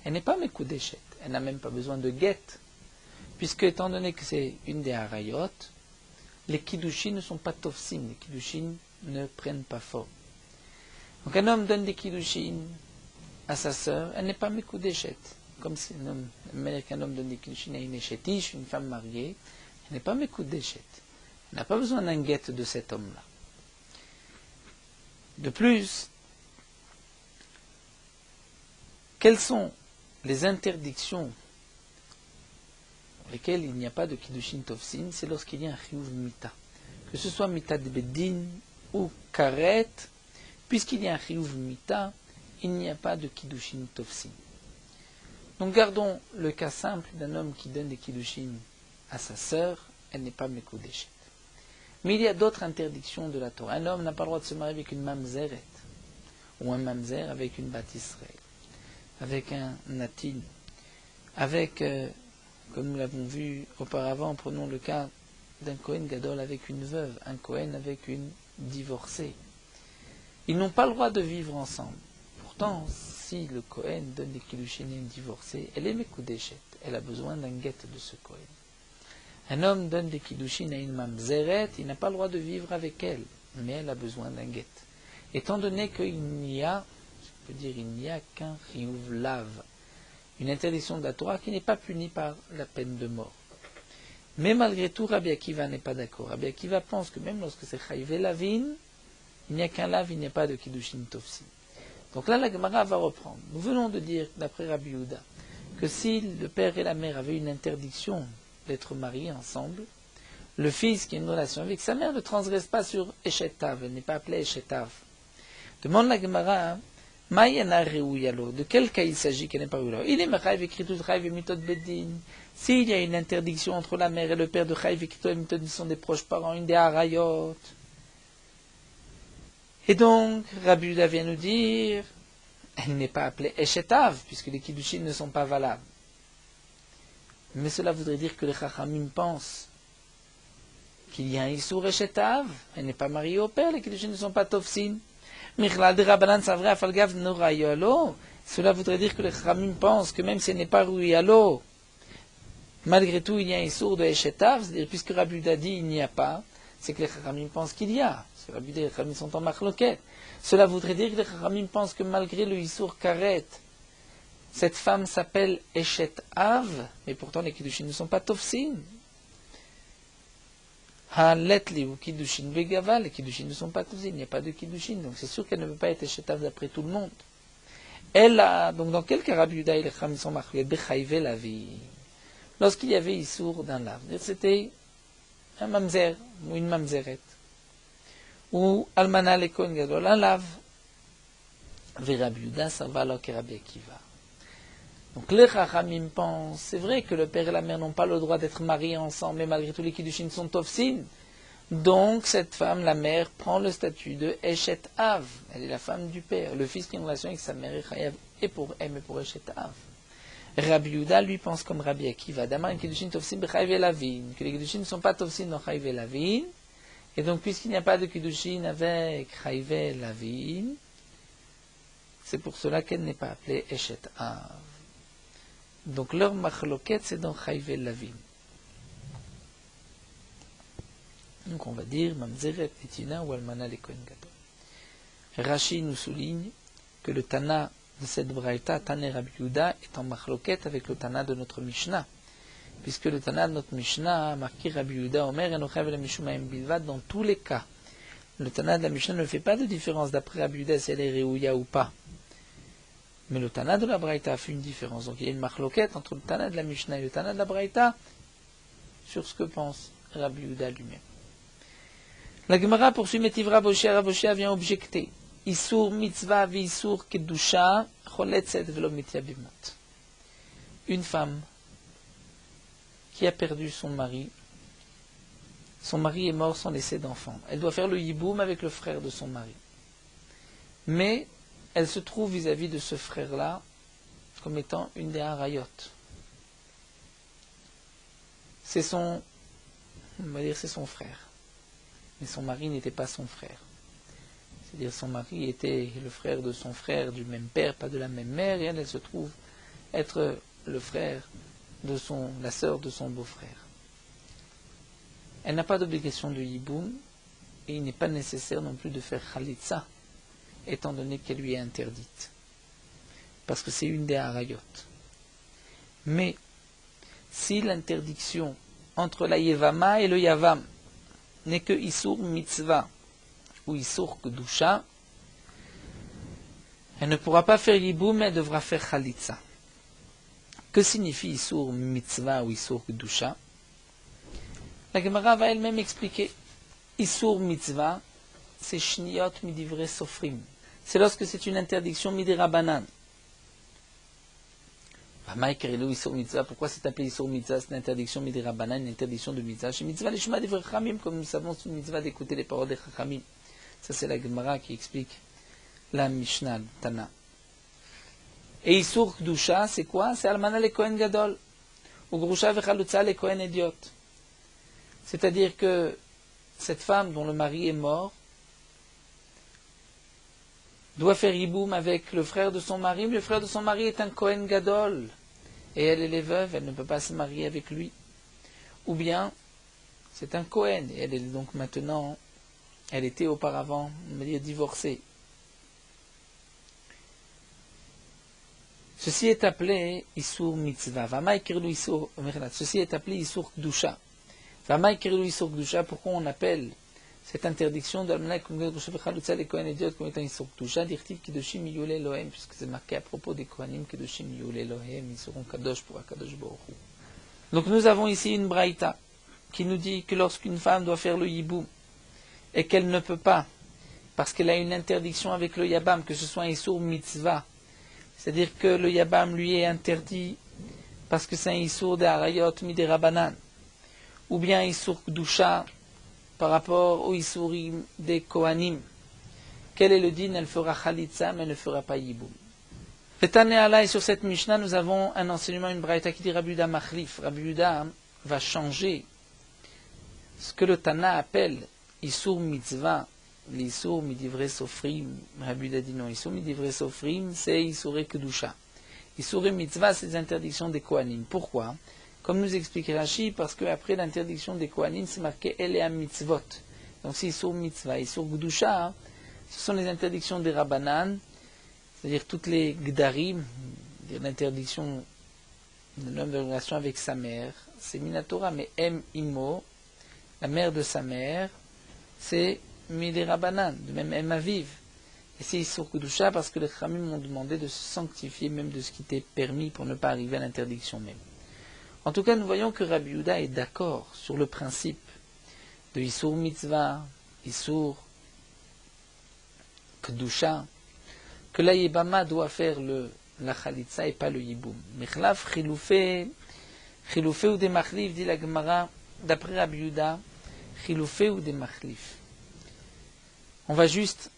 elle n'est pas mekoudeshet, elle n'a même pas besoin de guet, puisque étant donné que c'est une des harayot, les kiddushin ne sont pas tofsim, les kiddushin ne prennent pas fort. Donc un homme donne des kiddushin à sa sœur, elle n'est pas mekoudeshet. Comme si un homme, même qu'un homme donne des kiddushin à une eshetish, une femme mariée, elle n'est pas mekoudeshet. Elle n'a pas besoin d'un guet de cet homme-là. De plus, quelles sont les interdictions pour lesquelles il n'y a pas de Kiddushin Tovsin? C'est lorsqu'il y a un Chiyuv Mita. Que ce soit Mita de Bedin ou Karet, puisqu'il y a un Chiyuv Mita, il n'y a pas de Kiddushin Tovsin. Donc gardons le cas simple d'un homme qui donne des Kiddushin à sa sœur, elle n'est pas Mekoudeshet. Mais il y a d'autres interdictions de la Torah. Un homme n'a pas le droit de se marier avec une mamzeret, ou un mamzer avec une bat Israël, avec un natin, avec, comme nous l'avons vu auparavant, prenons le cas d'un Kohen Gadol avec une veuve, un Kohen avec une divorcée. Ils n'ont pas le droit de vivre ensemble. Pourtant, si le Kohen donne des kiddushin à une divorcée, elle est mekoudeshet, elle a besoin d'un guet de ce Kohen. Un homme donne des kiddushin à une mamzeret, il n'a pas le droit de vivre avec elle, mais elle a besoin d'un guet. Étant donné qu'il n'y a, il n'y a qu'un chiyuv lav, une interdiction de la Torah qui n'est pas punie par la peine de mort. Mais malgré tout, Rabbi Akiva n'est pas d'accord. Rabbi Akiva pense que même lorsque c'est chayiv lavin, il n'y a qu'un lav, il n'y a pas de kiddushin tofsin. Donc là, la Gemara va reprendre. Nous venons de dire, d'après Rabbi Yehuda, que si le père et la mère avaient une interdiction d'être mariés ensemble, le fils qui a une relation avec sa mère ne transgresse pas sur Eshetav, elle n'est pas appelée Eshetav. Demande la Gemara, de quel cas il s'agit qu'elle n'est pas Reuyalo? Il est Mechaïv écrit tout Chaïv et Mitod Bedin. S'il y a une interdiction entre la mère et le père de Chaïv et Mitod, et Mitod sont des proches parents, une des Harayot. Et donc, Rabbi Yehuda vient nous dire elle n'est pas appelée Eshetav, puisque les Kiddushin ne sont pas valables. Mais cela voudrait dire que les Chachamim pensent qu'il y a un Issour Eshetav, elle n'est pas mariée au père, les Kiddushin ne sont pas Tofsin. Michlal de Rabbanan Savre Afalgav Norayolo. Cela voudrait dire que les Chachamim pensent que même si elle n'est pas Ruyalo, malgré tout il y a un Issour de Eshetav, c'est-à-dire puisque Rabbi Yehuda dit il n'y a pas, c'est que les Chachamim pensent qu'il y a. Parce que Rabbi Yehuda et les Chachamim sont en machloket. Cela voudrait dire que les Chachamim pensent que malgré le Issour Karet, cette femme s'appelle Eshet Av, mais pourtant les Kiddushin ne sont pas Tofsin. Ha-letli ou Kiddushin Begava, les Kiddushin ne sont pas Tofsin, il n'y a pas de Kiddushin, donc c'est sûr qu'elle ne peut pas être Eshet Av d'après tout le monde. Elle a, donc dans quel cas Rabbi Yehuda et les Chachamim sont marqués Bechayve la vie. Lorsqu'il y avait Issour d'un lave, c'était un mamzer ou une mamzeret, ou Almana le Kohen Gadol, un lave. Ve Rabbi Yehuda, ça va alors que Rabbi Akiva. Donc les Chachamim pensent, c'est vrai que le père et la mère n'ont pas le droit d'être mariés ensemble, mais malgré tout les Kiddushin sont Tofsin. Donc cette femme, la mère, prend le statut de Eshet Av. Elle est la femme du père. Le fils qui a une relation avec sa mère est Chayav et pour elle, mais pour Eshet Av. Rabbi Yehuda, lui, pense comme Rabbi Akiva. D'abord, les Kiddushin Tofsin Bechayav et Lavin. Que les Kiddushin ne sont pas Tofsin dans Chayav et Lavin. Et donc, puisqu'il n'y a pas de Kiddushin avec Chayav et Lavin, c'est pour cela qu'elle n'est pas appelée Eshet Av. Donc leur machloket, c'est dans Chayav et Lavin. Donc on va dire Mamzeret Netina ou Almana le Kohen Gadol. Rashi nous souligne que le Tana de cette Braïta, Tane Rabbi Yehuda, est en machloket avec le Tana de notre Mishnah. Puisque le Tana de notre Mishnah a marqué Rabbi Yehuda Omer et Nochav le Mishumaim Bilvad dans tous les cas. Le Tana de la Mishnah ne fait pas de différence d'après Rabbi Yehuda si elle est Réouya ou pas. Mais le Tana de la Braïta a fait une différence. Donc il y a une machloket entre le Tana de la Mishnah et le Tana de la Braïta sur ce que pense Rabbi Yehuda lui-même. La Gemara poursuit Metivra Boshia. Boshia vient objecter. Isur mitzvah vi isur kedusha choletzet velo mityabimot. Une femme qui a perdu son mari est mort sans laisser d'enfant. Elle doit faire le yiboum avec le frère de son mari. Mais elle se trouve vis-à-vis de ce frère-là comme étant une des harayot. C'est son frère. Mais son mari n'était pas son frère. C'est-à-dire son mari était le frère de son frère du même père, pas de la même mère, et elle se trouve être le frère de la sœur de son beau-frère. Elle n'a pas d'obligation de yiboum, et il n'est pas nécessaire non plus de faire khalitsa, étant donné qu'elle lui est interdite. Parce que c'est une des harayot. Mais, si l'interdiction entre la yevama et le yavam n'est que isur mitzvah ou isur kedusha, elle ne pourra pas faire yiboum, mais elle devra faire khalitsa. Que signifie isur mitzvah ou isur kedusha? La Gemara va elle-même expliquer. Isur mitzvah, c'est shniyot midivre sofrim. C'est lorsque c'est une interdiction midirabanan. Pourquoi c'est appelé Isur Mitzvah? C'est une interdiction midirabanan, une interdiction de Mitzvah. Chez Mitzvah, les Shema des Chachamim, comme nous savons, c'est une Mitzvah d'écouter les paroles des Chachamim. Ça, c'est la Gemara qui explique la Mishnah, Tana. Et Isur Kdusha, c'est quoi? C'est Almana le Kohen Gadol. Ou Grusha vechalutza le Kohen Idiot. C'est-à-dire que cette femme dont le mari est mort doit faire yiboum avec le frère de son mari, mais le frère de son mari est un Kohen Gadol, et elle est veuve, elle ne peut pas se marier avec lui. Ou bien, c'est un Kohen, et elle est donc maintenant, elle était auparavant, on va dire, divorcée. Ceci est appelé Isur Mitzvah. Ceci est appelé Isur Kdusha. Pourquoi on appelle cette interdiction de l'Almana comme les Kohen Idiot comme étant Isur Kdusha, dirtiv Kedoshim Yule Elohem, puisque c'est marqué à propos des Kohanim Kedoshim Yule Elohem, ils seront Kadosh pour Akadosh Baruch Hu. Donc nous avons ici une braïta qui nous dit que lorsqu'une femme doit faire le yiboum et qu'elle ne peut pas, parce qu'elle a une interdiction avec le yabam, que ce soit un Isur Mitzvah, c'est-à-dire que le yabam lui est interdit parce que c'est un Isur de Harayot Midirabanan, ou bien un Isur Kdusha par rapport au Isurim des Kohanim. Quel est le din? Elle fera Khalitsa, mais elle ne fera pas Yiboum. Et sur cette Mishnah, nous avons un enseignement, une braïta qui dit Rabbi Yehuda Machlif. Rabbi Yehuda va changer ce que le Tana appelle Isur Mitzvah, l'Isur Midivre Sofrim. Rabbi Yehuda dit non, Isur Midivre Sofrim, c'est Isur Kedusha. Isur Mitzvah, c'est les interdictions des Kohanim. Pourquoi? Comme nous explique Rashi, parce qu'après l'interdiction des Kohanim, c'est marqué Elea Mitzvot. Donc c'est Isur Mitzvah. Isur Kedusha, ce sont les interdictions des Rabbanan, c'est-à-dire toutes les Gdarim, l'interdiction d'un homme de relation avec sa mère, c'est Minatora, mais Em Imo, la mère de sa mère, c'est Mili Rabbanan, de même Em Aviv. Et c'est Isur Kedusha parce que les Khamim m'ont demandé de se sanctifier même de ce qui était permis pour ne pas arriver à l'interdiction même. En tout cas, nous voyons que Rabbi Yehuda est d'accord sur le principe de Isur Mitzvah, Isur Kedusha, que la Yébama doit faire la Khalitsa et pas le Yiboum. Mechlaf, Chiloufé ou des Machlif, dit la Gemara, d'après Rabbi Yehuda, Chiloufé ou des Machlif. On va juste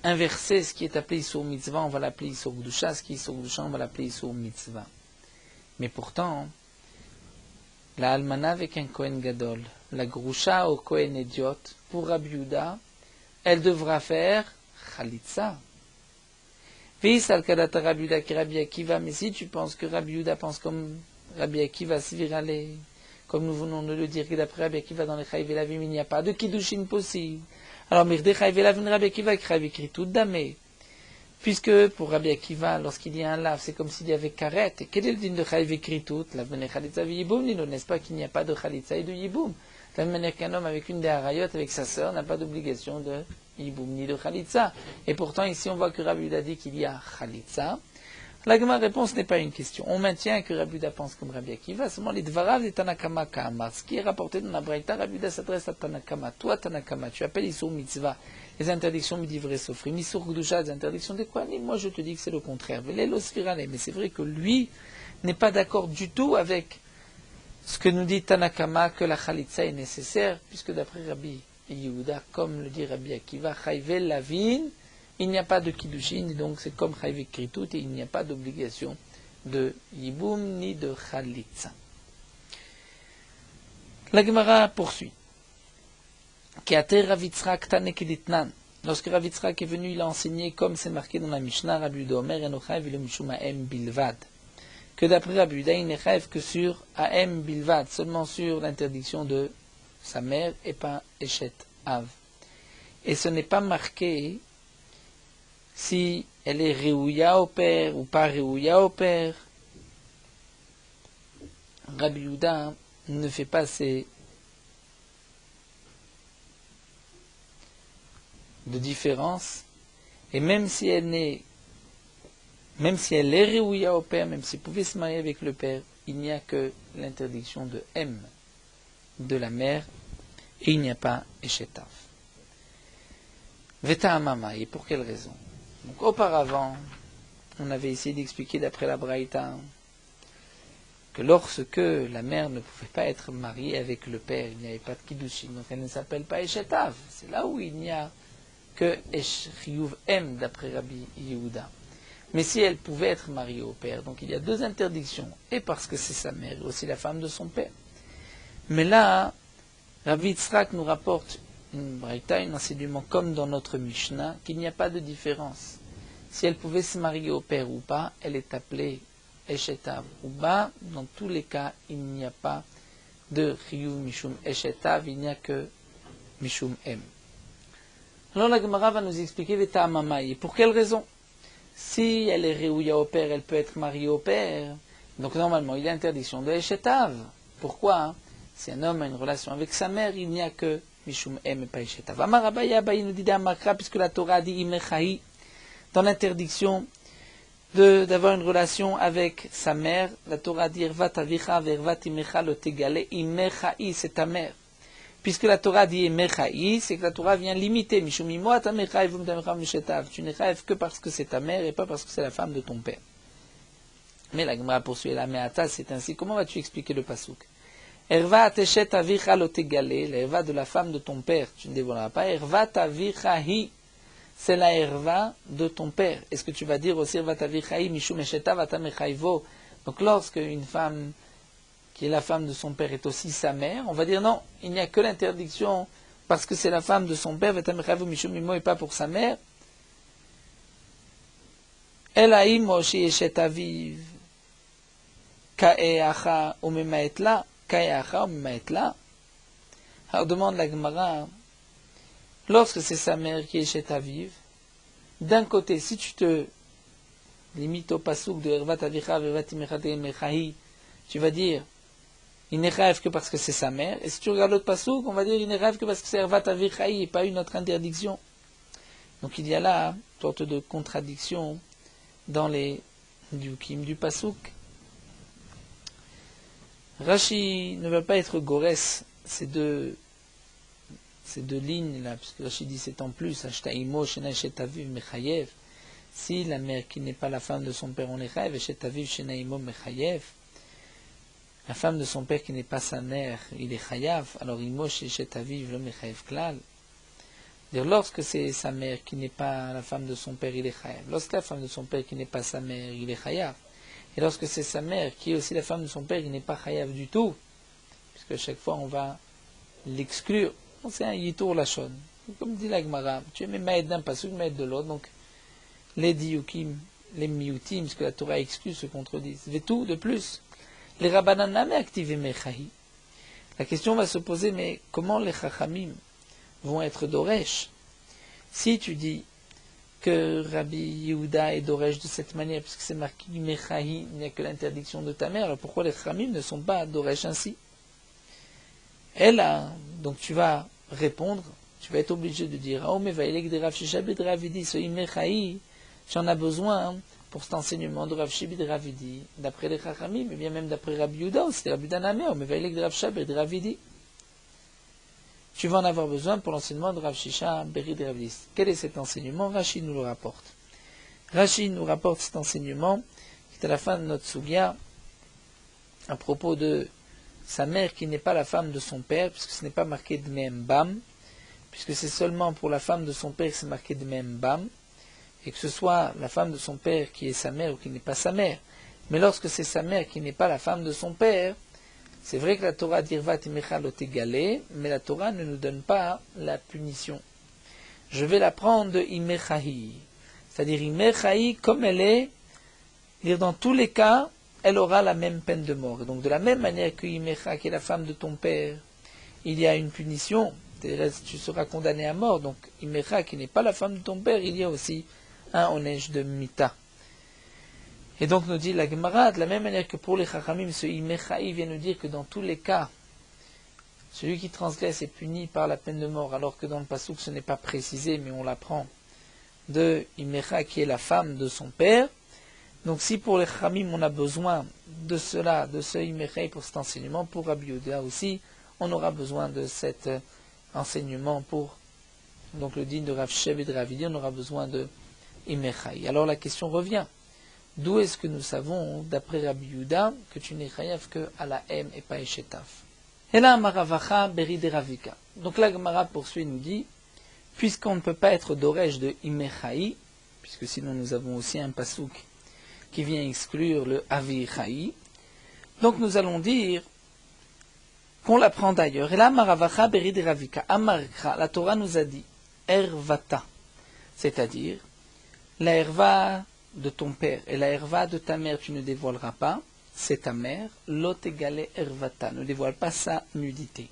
inverser ce qui est appelé Isur Mitzvah, on va l'appeler Isur Kedusha, ce qui est Isur Kedusha, on va l'appeler Isur Mitzvah. Mais pourtant, la Almana avec un Kohen Gadol, la Grusha au Kohen Idiot, pour Rabbi Yehuda, elle devra faire Khalitsa. Mais si tu penses que Rabbi Yehuda pense comme Rabbi Akiva, comme nous venons de le dire, que d'après Rabbi Akiva dans les Chayiv Elavim, il n'y a pas de Kiddushin possible. Alors, Mirdé Chayiv Elavim, Rabbi Akiva, Chayiv écrit tout damé. Puisque pour Rabbi Akiva, lorsqu'il y a un lave, c'est comme s'il y avait karet. Et quel est le din de Chayiv écrit tout? La venez Khalitsa Yiboum, n'est-ce pas qu'il n'y a pas de Khalitsa et de Yiboum? De la même manière qu'un homme avec une des harayot, avec sa sœur, n'a pas d'obligation de Yiboum ni de Khalitsa. Et pourtant, ici, on voit que Rabbi Yehuda dit qu'il y a Khalitsa. La réponse n'est pas une question. On maintient que Rabbi Yehuda pense comme Rabbi Akiva, seulement les Dvarav de Tanakama Kama. Ce qui est rapporté dans la Braïta, Rabbi Yehuda s'adresse à Tanakama. Toi, Tanakama, tu appelles Isur Mitzvah, les interdictions Midivre Sofrim, Isur Kedusha, les interdictions des Kohanim. Moi, je te dis que c'est le contraire. Mais c'est vrai que lui n'est pas d'accord du tout avec ce que nous dit Tanakama, que la Khalitsa est nécessaire, puisque d'après Rabbi Yehuda, comme le dit Rabbi Akiva, Chayvel Lavin, il n'y a pas de Kiddushin, donc c'est comme Chayvel Kritout, et il n'y a pas d'obligation de Yiboum ni de Khalitsa. La Gemara poursuit. Lorsque Rav Yitzhak est venu, il a enseigné, comme c'est marqué dans la Mishnah, Rabbi Yehuda Omer, Enochav il mishum ha'em bilvad. Que d'après Rabbi Yehuda, il n'est rêve que sur ha'em bilvad, seulement sur l'interdiction de sa mère et pas Eshet Av. Et ce n'est pas marqué si elle est Réouya au père ou pas Réouya au père. Rabbi Yehuda ne fait pas ces de différence, et même si elle est Réouya au père, même si elle pouvait se marier avec le père, il n'y a que l'interdiction de M de la mère, et il n'y a pas Eshetav. Veta Amama, et pour quelle raison? Donc auparavant, on avait essayé d'expliquer d'après la Braïta que lorsque la mère ne pouvait pas être mariée avec le père, il n'y avait pas de Kiddushin, donc elle ne s'appelle pas Eshetav. C'est là où il n'y a que Eshchiyuv M d'après Rabbi Yehuda. Mais si elle pouvait être mariée au père, donc il y a deux interdictions, et parce que c'est sa mère, et aussi la femme de son père. Mais là, Rabbi Yitzhak nous rapporte une braïta, un enseignement comme dans notre Mishnah, qu'il n'y a pas de différence. Si elle pouvait se marier au père ou pas, elle est appelée Eshetav ou ba. Dans tous les cas, il n'y a pas de Chiyuv Mishum Eshetav, il n'y a que Mishum M. Alors la Gemara va nous expliquer Veta Amamai. Et pour quelle raison? Si elle est Réouya au père, elle peut être mariée au père. Donc normalement, il y a interdiction de Eshetav. Pourquoi? Si un homme a une relation avec sa mère, il n'y a que Mishum M et pas Eshetav. Amar Abaye, Abaye nous dit d'Amakra, puisque la Torah dit Imechahi, dans l'interdiction d'avoir une relation avec sa mère, la Torah dit Ervat Avicha, Vervat Imecha le Tegale, Imechahi, c'est ta mère. Puisque la Torah dit Imechahi, c'est que la Torah vient limiter Mishum Imo, Tamechahi, Vum Tamechav Mishetav. Tu n'es rêve que parce que c'est ta mère et pas parce que c'est la femme de ton père. Mais la Gemara poursuit la Meata, c'est ainsi. Comment vas-tu expliquer le pasuk? Erva ateshet avicha lo tegale, l'erva de la femme de ton père, tu ne dévoileras pas. Erva tavicha hi, c'est la herva de ton père. Est-ce que tu vas dire aussi herva tavichaï mishum esheta vata mechayvo? Donc lorsque une femme qui est la femme de son père est aussi sa mère, on va dire non, il n'y a que l'interdiction parce que c'est la femme de son père, vata mechayvo mishum mimo, et pas pour sa mère. Elaïmo sheyeshet aviv kaeacha umemaetla, kaeacha umemaetla. Alors demande la Gemara, lorsque c'est sa mère qui est chez Aviv, d'un côté, si tu te limites au pasouk de Ervat Avicha, Ervat Imechate Mechahi, tu vas dire, il n'est rêve que parce que c'est sa mère, et si tu regardes l'autre pasouk, on va dire, il n'est rêve que parce que c'est Ervat Avichahi et pas une autre interdiction. Donc il y a là une sorte de contradiction dans les diukim du pasouk. Rashi ne va pas être Gores, ces deux lignes là, puisque Rashi dit c'est en plus, Ashtaimo, Shena, Shetaviv, Mechayev. Si la mère qui n'est pas la femme de son père, on est rêve, Shetaviv, Shenaimo, Mechayev. La femme de son père qui n'est pas sa mère, il est Chayav, alors Imo, Shetaviv, le Mechayev Klal. Lorsque c'est sa mère qui n'est pas la femme de son père, il est Chayav. Lorsque la femme de son père qui n'est pas sa mère, il est Chayav. Et lorsque c'est sa mère qui est aussi la femme de son père, il n'est pas Chayav du tout, puisque chaque fois on va l'exclure. C'est un yitour lachon. Comme dit la Gemara, tu es maître d'un pasuk, maître de l'autre. Donc, les diukim, les miutim, ce que la Torah exclut, se contredisent. Et tout de plus, les rabbanan n'ont activé mechahi. La question va se poser, mais comment les chachamim vont être doresh? Si tu dis que Rabbi Yehuda est doresh de cette manière, puisque c'est marqué mechahi, il n'y a que l'interdiction de ta mère, alors pourquoi les chachamim ne sont pas doresh ainsi? Elle a, donc tu vas répondre, tu vas être obligé de dire oh mais ce imechaï, j'en ai besoin pour cet enseignement de Rav Shibid Ravidi, d'après les Chachamim, mais bien même d'après Rabbi Yehuda, c'est Rabbi Danamé, oh mais Rav Shibid Ravidi. Tu vas en avoir besoin pour l'enseignement de Rav Shisha Berid Ravidi. Quel est cet enseignement? Rashi nous le rapporte. Rashi nous rapporte cet enseignement qui est à la fin de notre Sugya à propos de sa mère qui n'est pas la femme de son père, puisque ce n'est pas marqué de même bam, puisque c'est seulement pour la femme de son père que c'est marqué de même bam, et que ce soit la femme de son père qui est sa mère ou qui n'est pas sa mère. Mais lorsque c'est sa mère qui n'est pas la femme de son père, c'est vrai que la Torah dit Irvat Imecha lo tegalé, mais la Torah ne nous donne pas la punition. Je vais la prendre de Imechahi, c'est-à-dire Imechahi comme elle est, dire dans tous les cas, elle aura la même peine de mort. Et donc de la même manière que Imecha, qui est la femme de ton père, il y a une punition, tu seras condamné à mort. Donc Imecha, qui n'est pas la femme de ton père, il y a aussi un onège de Mita. Et donc nous dit la Gemara, de la même manière que pour les Chachamim, ce Imechaï vient nous dire que dans tous les cas, celui qui transgresse est puni par la peine de mort, alors que dans le Passouk ce n'est pas précisé, mais on l'apprend de Imecha, qui est la femme de son père. Donc si pour les Chachamim on a besoin de cela, de ce Imechaï pour cet enseignement, pour Rabbi Yehuda aussi, on aura besoin de cet enseignement pour donc le digne de Rav Shev et de Ravidi, on aura besoin de Imechaï. Alors la question revient, d'où est-ce que nous savons, d'après Rabbi Yehuda, que tu n'es chayav que à la M et pas Eshetaf? Et là, Maravacha Beri de Ravika. Donc la Gemara poursuit et nous dit, puisqu'on ne peut pas être d'orège de Imechaï, puisque sinon nous avons aussi un pasouk qui vient exclure le Avichaï, donc nous allons dire qu'on l'apprend d'ailleurs. Et là, Maravacha Beri de Ravika, Amarkra, la Torah nous a dit, Ervata, c'est-à-dire, la herva de ton père et la herva de ta mère tu ne dévoileras pas, c'est ta mère, l'ot égalé hervata, ne dévoile pas sa nudité.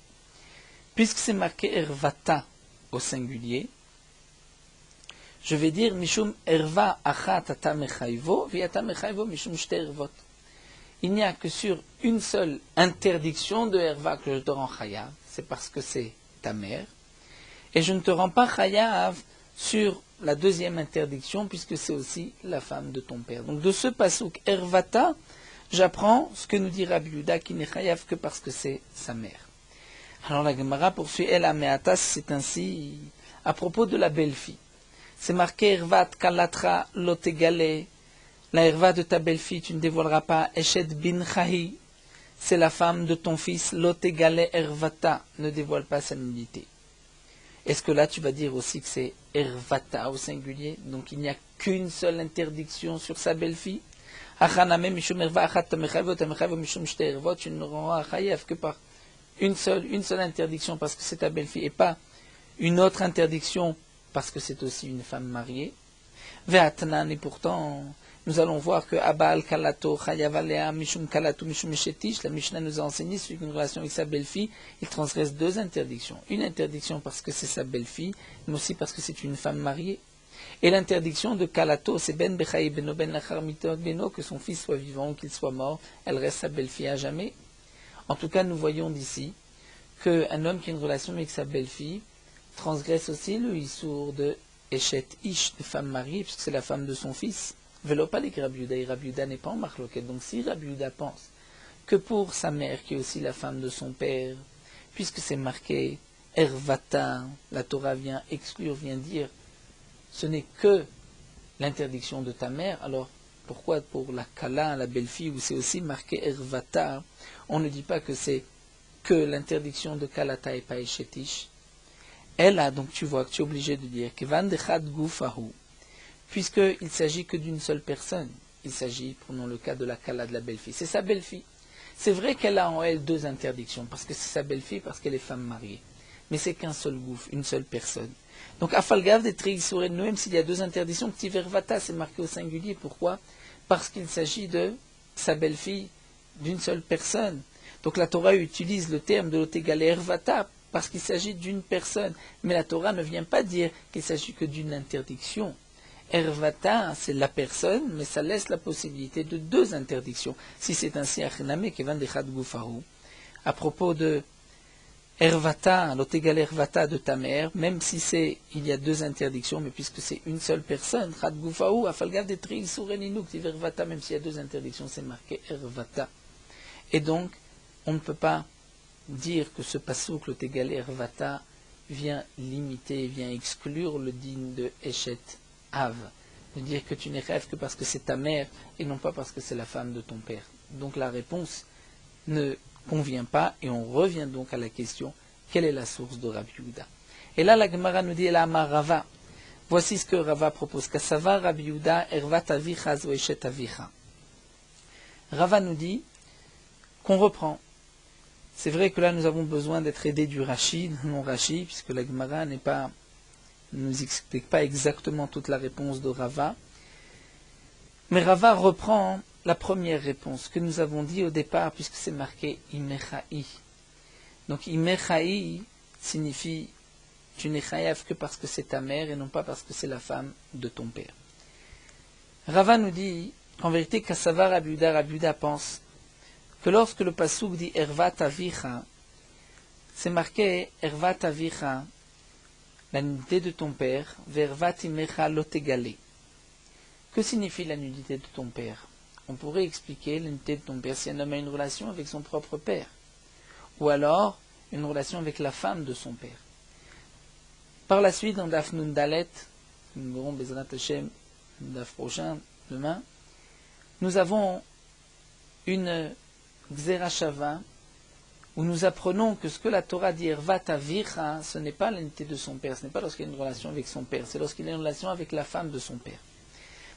Puisque c'est marqué hervata au singulier, je vais dire mishum herva achat ata mechayvo, viata mechayvo mishum shte hervot. Il n'y a que sur une seule interdiction de herva que je te rends chayav, c'est parce que c'est ta mère, et je ne te rends pas chayav sur la deuxième interdiction, puisque c'est aussi la femme de ton père. Donc de ce pasouk Ervata, j'apprends ce que nous dit Rabbi Yehuda, qui n'est chayav que parce que c'est sa mère. Alors la Gemara poursuit, El Ameatas, c'est ainsi à propos de la belle-fille. C'est marqué Ervat Kalatra Lotegale, la Erva de ta belle-fille, tu ne dévoileras pas, Eshet bin Chahi, c'est la femme de ton fils, Lotegale Ervata, ne dévoile pas sa nudité. Est-ce que là tu vas dire aussi que c'est ervata au singulier, donc il n'y a qu'une seule interdiction sur sa belle-fille? Tu ne rends chayav que par une seule interdiction parce que c'est ta belle-fille et pas une autre interdiction parce que c'est aussi une femme mariée. Ve'atnan, et pourtant, nous allons voir que Abal Kalato Chayav Alea Mishum Kalato Mishum Shetish, la Mishnah nous a enseigné celui qui a une relation avec sa belle-fille, il transgresse deux interdictions. Une interdiction parce que c'est sa belle-fille, mais aussi parce que c'est une femme mariée. Et l'interdiction de Kalato, c'est Ben Bechaï Beno Ben Lachar Mitot Beno, que son fils soit vivant ou qu'il soit mort, elle reste sa belle-fille à jamais. En tout cas, nous voyons d'ici qu'un homme qui a une relation avec sa belle-fille transgresse aussi le Issour de Eshet Ish, de femme mariée, puisque c'est la femme de son fils. Velo pas les Rabbi Yehuda, et Rabbi Yehuda n'est pas en marloquette. Donc si Rabbi Yehuda pense que pour sa mère, qui est aussi la femme de son père, puisque c'est marqué Ervata, la Torah vient exclure, vient dire, ce n'est que l'interdiction de ta mère, alors pourquoi pour la Kala, la belle-fille, où c'est aussi marqué Ervata, on ne dit pas que c'est que l'interdiction de Kalata et pas Eshetish? Elle a, donc tu vois que tu es obligé de dire que Van Dechad Gufahu, puisqu'il s'agit que d'une seule personne. Il s'agit, prenons le cas de la Kala de la belle-fille. C'est sa belle-fille. C'est vrai qu'elle a en elle deux interdictions, parce que c'est sa belle-fille, parce qu'elle est femme mariée. Mais c'est qu'un seul gouffre, une seule personne. Donc, Afalgav des Tréisouret de Noëm, s'il y a deux interdictions, Tivervata, c'est marqué au singulier. Pourquoi? Parce qu'il s'agit de sa belle-fille, d'une seule personne. Donc, la Torah utilise le terme de l'otégalé Ervata, parce qu'il s'agit d'une personne. Mais la Torah ne vient pas dire qu'il s'agit que d'une interdiction. Ervata, c'est la personne, mais ça laisse la possibilité de deux interdictions. Si c'est ainsi, Achiname Kevan Dechad Gufahu, à propos de Ervata, l'otégal Ervata de ta mère, même si il y a deux interdictions, mais puisque c'est une seule personne, Chad Gufahu, Afalgav de Tri Sureninuk, Ervata, même s'il y a deux interdictions, c'est marqué Ervata. Et donc, on ne peut pas dire que ce pasouk, l'otégal Ervata, vient limiter, vient exclure le digne de Eshet Av, de dire que tu n'es rêve que parce que c'est ta mère et non pas parce que c'est la femme de ton père. Donc la réponse ne convient pas et on revient donc à la question, quelle est la source de Rabbi Yehuda? Et là la Gemara nous dit, Rava, voici ce que Rava propose, Kasava Rabbi Yehuda ervat avicha zo eshet avicha. Rava nous dit qu'on reprend. C'est vrai que là nous avons besoin d'être aidés du Rashi, non Rashi, puisque la Gemara ne nous explique pas exactement toute la réponse de Rava. Mais Rava reprend la première réponse que nous avons dit au départ, puisque c'est marqué Imechaï. Donc Imechaï signifie tu n'es chayav que parce que c'est ta mère et non pas parce que c'est la femme de ton père. Rava nous dit qu'en vérité, Kassava Rabbi Yehuda pense que lorsque le pasouk dit Ervat Avicha, c'est marqué Ervat Avicha, la nudité de ton père, Vervat Imecha Lotegale. Que signifie la nudité de ton père? On pourrait expliquer la nudité de ton père si un homme a une relation avec son propre père, ou alors une relation avec la femme de son père. Par la suite, dans Daf Nun Dalet, nous verrons Bezrat Hashem, Daf prochain, demain, nous avons une Xerashava, où nous apprenons que ce que la Torah dit Ervat Avicha, ce n'est pas l'unité de son père, ce n'est pas lorsqu'il a une relation avec son père, c'est lorsqu'il a une relation avec la femme de son père.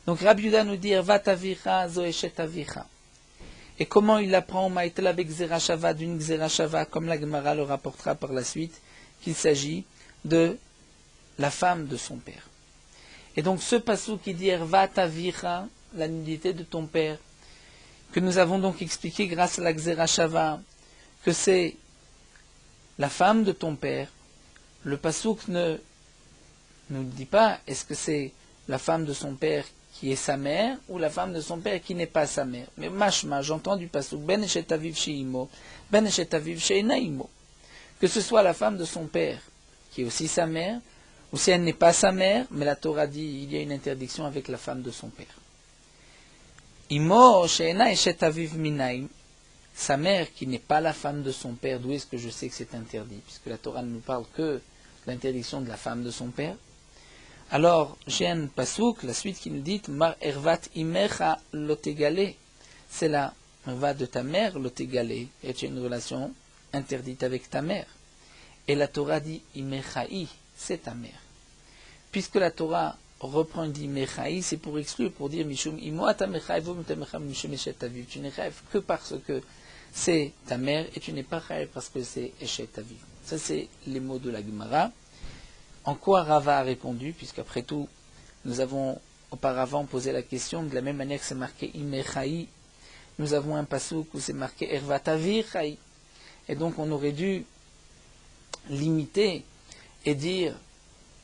Donc Rabbi Yehuda nous dit Ervat Avicha, zo eshet avicha. Et comment il apprend Maïtel avec Xerashava, d'une Xerashava, comme la Gemara le rapportera par la suite, qu'il s'agit de la femme de son père. Et donc ce passage qui dit Ervat Avicha, la nudité de ton père, que nous avons donc expliqué grâce à la Xerashava, que c'est la femme de ton père, le pasouk ne nous dit pas est-ce que c'est la femme de son père qui est sa mère ou la femme de son père qui n'est pas sa mère. Mais mashma, j'entends du pasouk ben eshet aviv sheimo, ben eshet aviv sheinaimo, que ce soit la femme de son père qui est aussi sa mère, ou si elle n'est pas sa mère, mais la Torah dit il y a une interdiction avec la femme de son père. Imo sheina eshet aviv minaim, sa mère qui n'est pas la femme de son père, d'où est-ce que je sais que c'est interdit, puisque la Torah ne nous parle que de l'interdiction de la femme de son père. Alors, j'ai un pasouk, la suite qui nous dit Mar ervat imecha lotegale, c'est la ervat de ta mère lotegale, et tu as une relation interdite avec ta mère. Et la Torah dit imechaï, c'est ta mère. Puisque la Torah reprend et dit Mechaï, c'est pour exclure, pour dire Mishum Imoata Mechaï, Mishum Eshet Aviv. Tu ne rêves que parce que c'est ta mère et tu n'es pas rêve parce que c'est Eshet Aviv. Ça, c'est les mots de la Gemara. En quoi Rava a répondu, puisqu'après tout, nous avons auparavant posé la question, de la même manière que c'est marqué Imechaï, nous avons un passouk où c'est marqué Ervat Avir Chaï. Et donc on aurait dû limiter et dire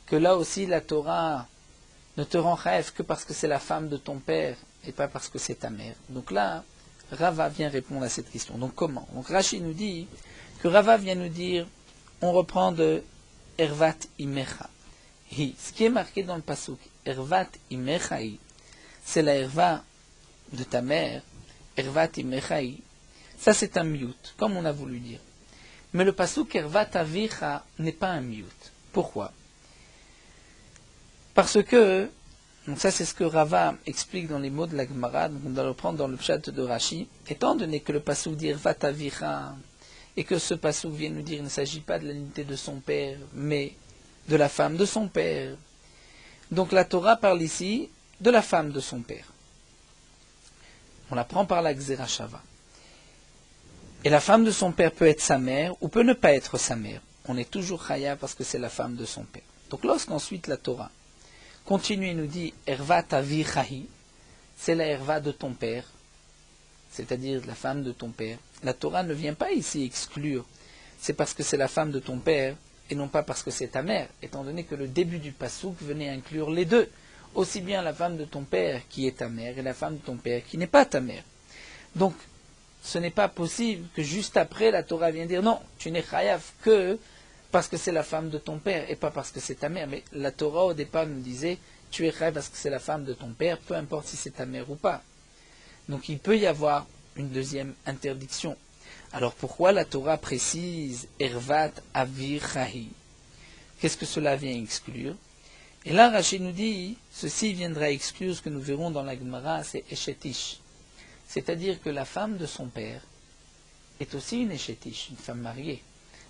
que là aussi la Torah ne te rend rêve que parce que c'est la femme de ton père et pas parce que c'est ta mère. Donc là, Rava vient répondre à cette question. Donc comment? Donc Rashi nous dit que Rava vient nous dire, on reprend de Ervat Imecha. Ce qui est marqué dans le pasuk, Ervat Imechaï, c'est la Erva de ta mère, Ervat Imechaï. Ça c'est un mute, comme on a voulu dire. Mais le pasuk Ervat Avicha n'est pas un mute. Pourquoi? Parce que, donc ça c'est ce que Rava explique dans les mots de la Gemara, donc on doit le prendre dans le pshat de Rashi, étant donné que le pasuk dit Ervat Avicha, et que ce pasuk vient nous dire qu'il ne s'agit pas de l'unité de son père, mais de la femme de son père. Donc la Torah parle ici de la femme de son père. On la prend par la Gzera Shava. Et la femme de son père peut être sa mère ou peut ne pas être sa mère. On est toujours chaya parce que c'est la femme de son père. Donc lorsqu'ensuite la Torah continue et nous dit Ervat Avichahi, c'est la Erva de ton père, c'est-à-dire la femme de ton père. La Torah ne vient pas ici exclure, c'est parce que c'est la femme de ton père et non pas parce que c'est ta mère, étant donné que le début du passouk venait inclure les deux, aussi bien la femme de ton père qui est ta mère et la femme de ton père qui n'est pas ta mère. Donc, ce n'est pas possible que juste après la Torah vienne dire non, tu n'es chayav que parce que c'est la femme de ton père et pas parce que c'est ta mère. Mais la Torah au départ nous disait tu es chayav parce que c'est la femme de ton père, peu importe si c'est ta mère ou pas. Donc il peut y avoir une deuxième interdiction. Alors pourquoi la Torah précise Ervat Avir Chahi? Qu'est-ce que cela vient exclure? Et là Rashi nous dit ceci viendra exclure ce que nous verrons dans la Gemara, c'est Eshetish. C'est-à-dire que la femme de son père est aussi une Eshetish, une femme mariée.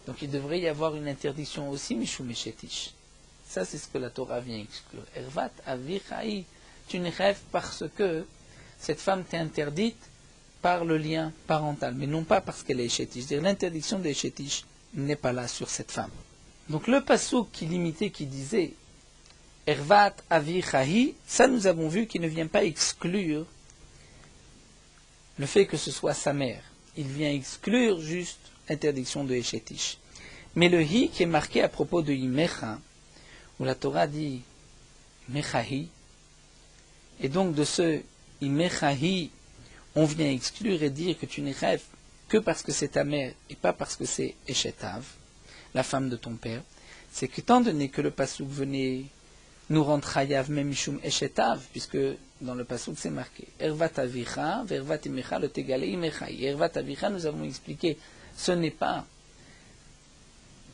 Donc il devrait y avoir une interdiction aussi Mishum Eshetish. Ça c'est ce que la Torah vient exclure. Ervat Avir Chahi, tu ne rêves parce que cette femme t'est interdite par le lien parental, mais non pas parce qu'elle est Eshetish. C'est-à-dire l'interdiction des Eshetish n'est pas là sur cette femme. Donc le passouk qui limitait, qui disait Ervat Avir Chahi, ça nous avons vu qu'il ne vient pas exclure le fait que ce soit sa mère. Il vient exclure juste l'interdiction de Eshetish. Mais le hi qui est marqué à propos de Imecha, où la Torah dit Mechahi, et donc de ce Imechahi, on vient exclure et dire que tu n'es rêve que parce que c'est ta mère et pas parce que c'est Eshetav, la femme de ton père. C'est qu'étant donné que le passouk venait nous rendre chayav même mishum Eshetav, puisque dans le passouk c'est marqué Ervat Avicha, Vervat Imecha, le Tegale Imechai. Ervat Avicha, nous avons expliqué, ce n'est pas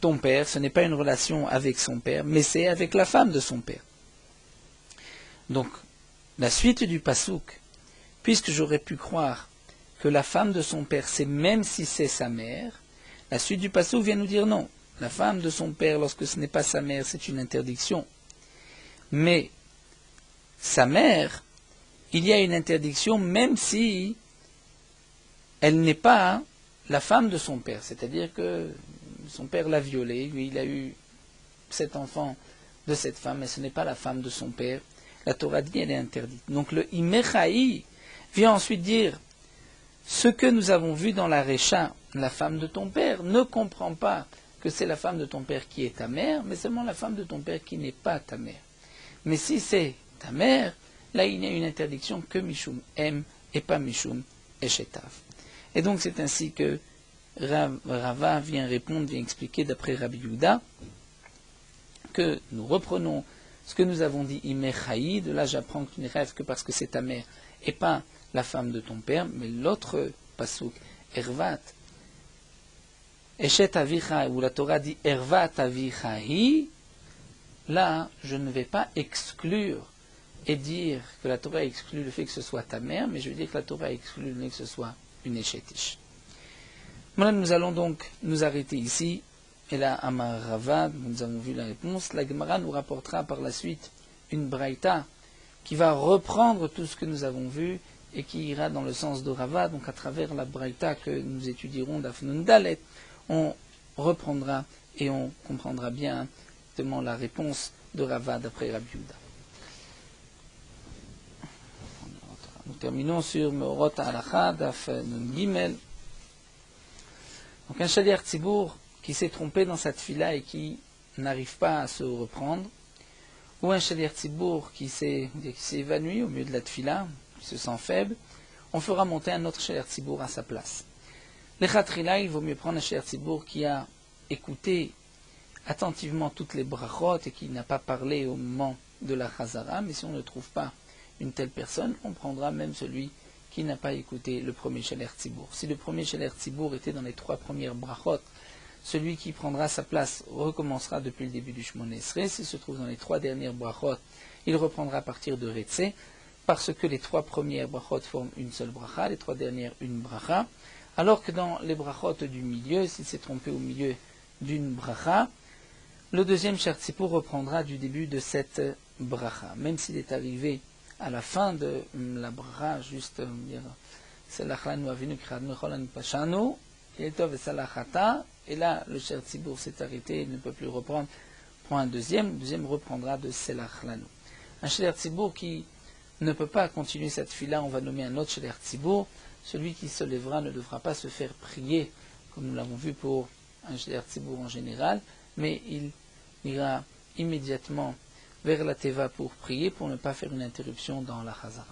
ton père, ce n'est pas une relation avec son père, mais c'est avec la femme de son père. Donc, la suite du passouk, puisque j'aurais pu croire que la femme de son père, c'est même si c'est sa mère, la suite du passouk vient nous dire non. La femme de son père, lorsque ce n'est pas sa mère, c'est une interdiction. Mais sa mère, il y a une interdiction même si elle n'est pas la femme de son père. C'est-à-dire que son père l'a violée, lui il a eu cet enfant de cette femme, mais ce n'est pas la femme de son père. La Torah dit elle est interdite. Donc le Imechaï vient ensuite dire ce que nous avons vu dans la Récha, la femme de ton père, ne comprend pas que c'est la femme de ton père qui est ta mère, mais seulement la femme de ton père qui n'est pas ta mère. Mais si c'est ta mère, là il y a une interdiction que Mishum M et pas Mishum Eshetav. Et donc c'est ainsi que Rava vient répondre, vient expliquer d'après Rabbi Yehuda que nous reprenons ce que nous avons dit Imechaï, de là j'apprends que tu ne rêves que parce que c'est ta mère et pas la femme de ton père, mais l'autre pasuk, Ervat, Eshet Avicha, où la Torah dit Ervat Avichahi, là je ne vais pas exclure et dire que la Torah exclut le fait que ce soit ta mère, mais je veux dire que la Torah exclut le fait que ce soit une Eshetish. Voilà, nous allons donc nous arrêter ici. Et là, Amar Ravad, nous avons vu la réponse. La Gemara nous rapportera par la suite une braïta qui va reprendre tout ce que nous avons vu et qui ira dans le sens de Ravad. Donc à travers la braïta que nous étudierons d'Afnun Dalet, on reprendra et on comprendra bien exactement la réponse de Ravad après Rabbi Yehuda. Nous terminons sur Meorot Halacha, Daf Nun Gimel. Donc un Shaliach Tzibour qui s'est trompé dans sa tfila et qui n'arrive pas à se reprendre, ou un Shaliach Tzibour qui s'est évanoui au milieu de la tfila, qui se sent faible, on fera monter un autre Shaliach Tzibour à sa place. Lechatrila, il vaut mieux prendre un Shaliach Tzibour qui a écouté attentivement toutes les brachot et qui n'a pas parlé au moment de la Chazara, mais si on ne trouve pas une telle personne, on prendra même celui qui n'a pas écouté le premier Shaliach Tzibour. Si le premier Shaliach Tzibour était dans les 3 premières brachot, celui qui prendra sa place recommencera depuis le début du Shmona Esrei. S'il se trouve dans les 3 dernières brachot, il reprendra à partir de Retzeh, parce que les 3 premières brachot forment une seule bracha, les 3 dernières une bracha, alors que dans les brachot du milieu, s'il s'est trompé au milieu d'une bracha, le deuxième Shaliach Tzibour reprendra du début de cette bracha, même s'il est arrivé à la fin de la bracha, juste dire Selachlanu avinu k'chadnu cholan pashanu, yetov esalachata, et là le Shaliach Tzibour s'est arrêté, il ne peut plus reprendre, prend un deuxième, le deuxième reprendra de Selachlanu. Un Shaliach Tzibour qui ne peut pas continuer cette fila, on va nommer un autre Shaliach Tzibour. Celui qui se lèvera ne devra pas se faire prier, comme nous l'avons vu pour un Shaliach Tzibour en général, mais il ira immédiatement vers la Teva pour prier, pour ne pas faire une interruption dans la Chazara.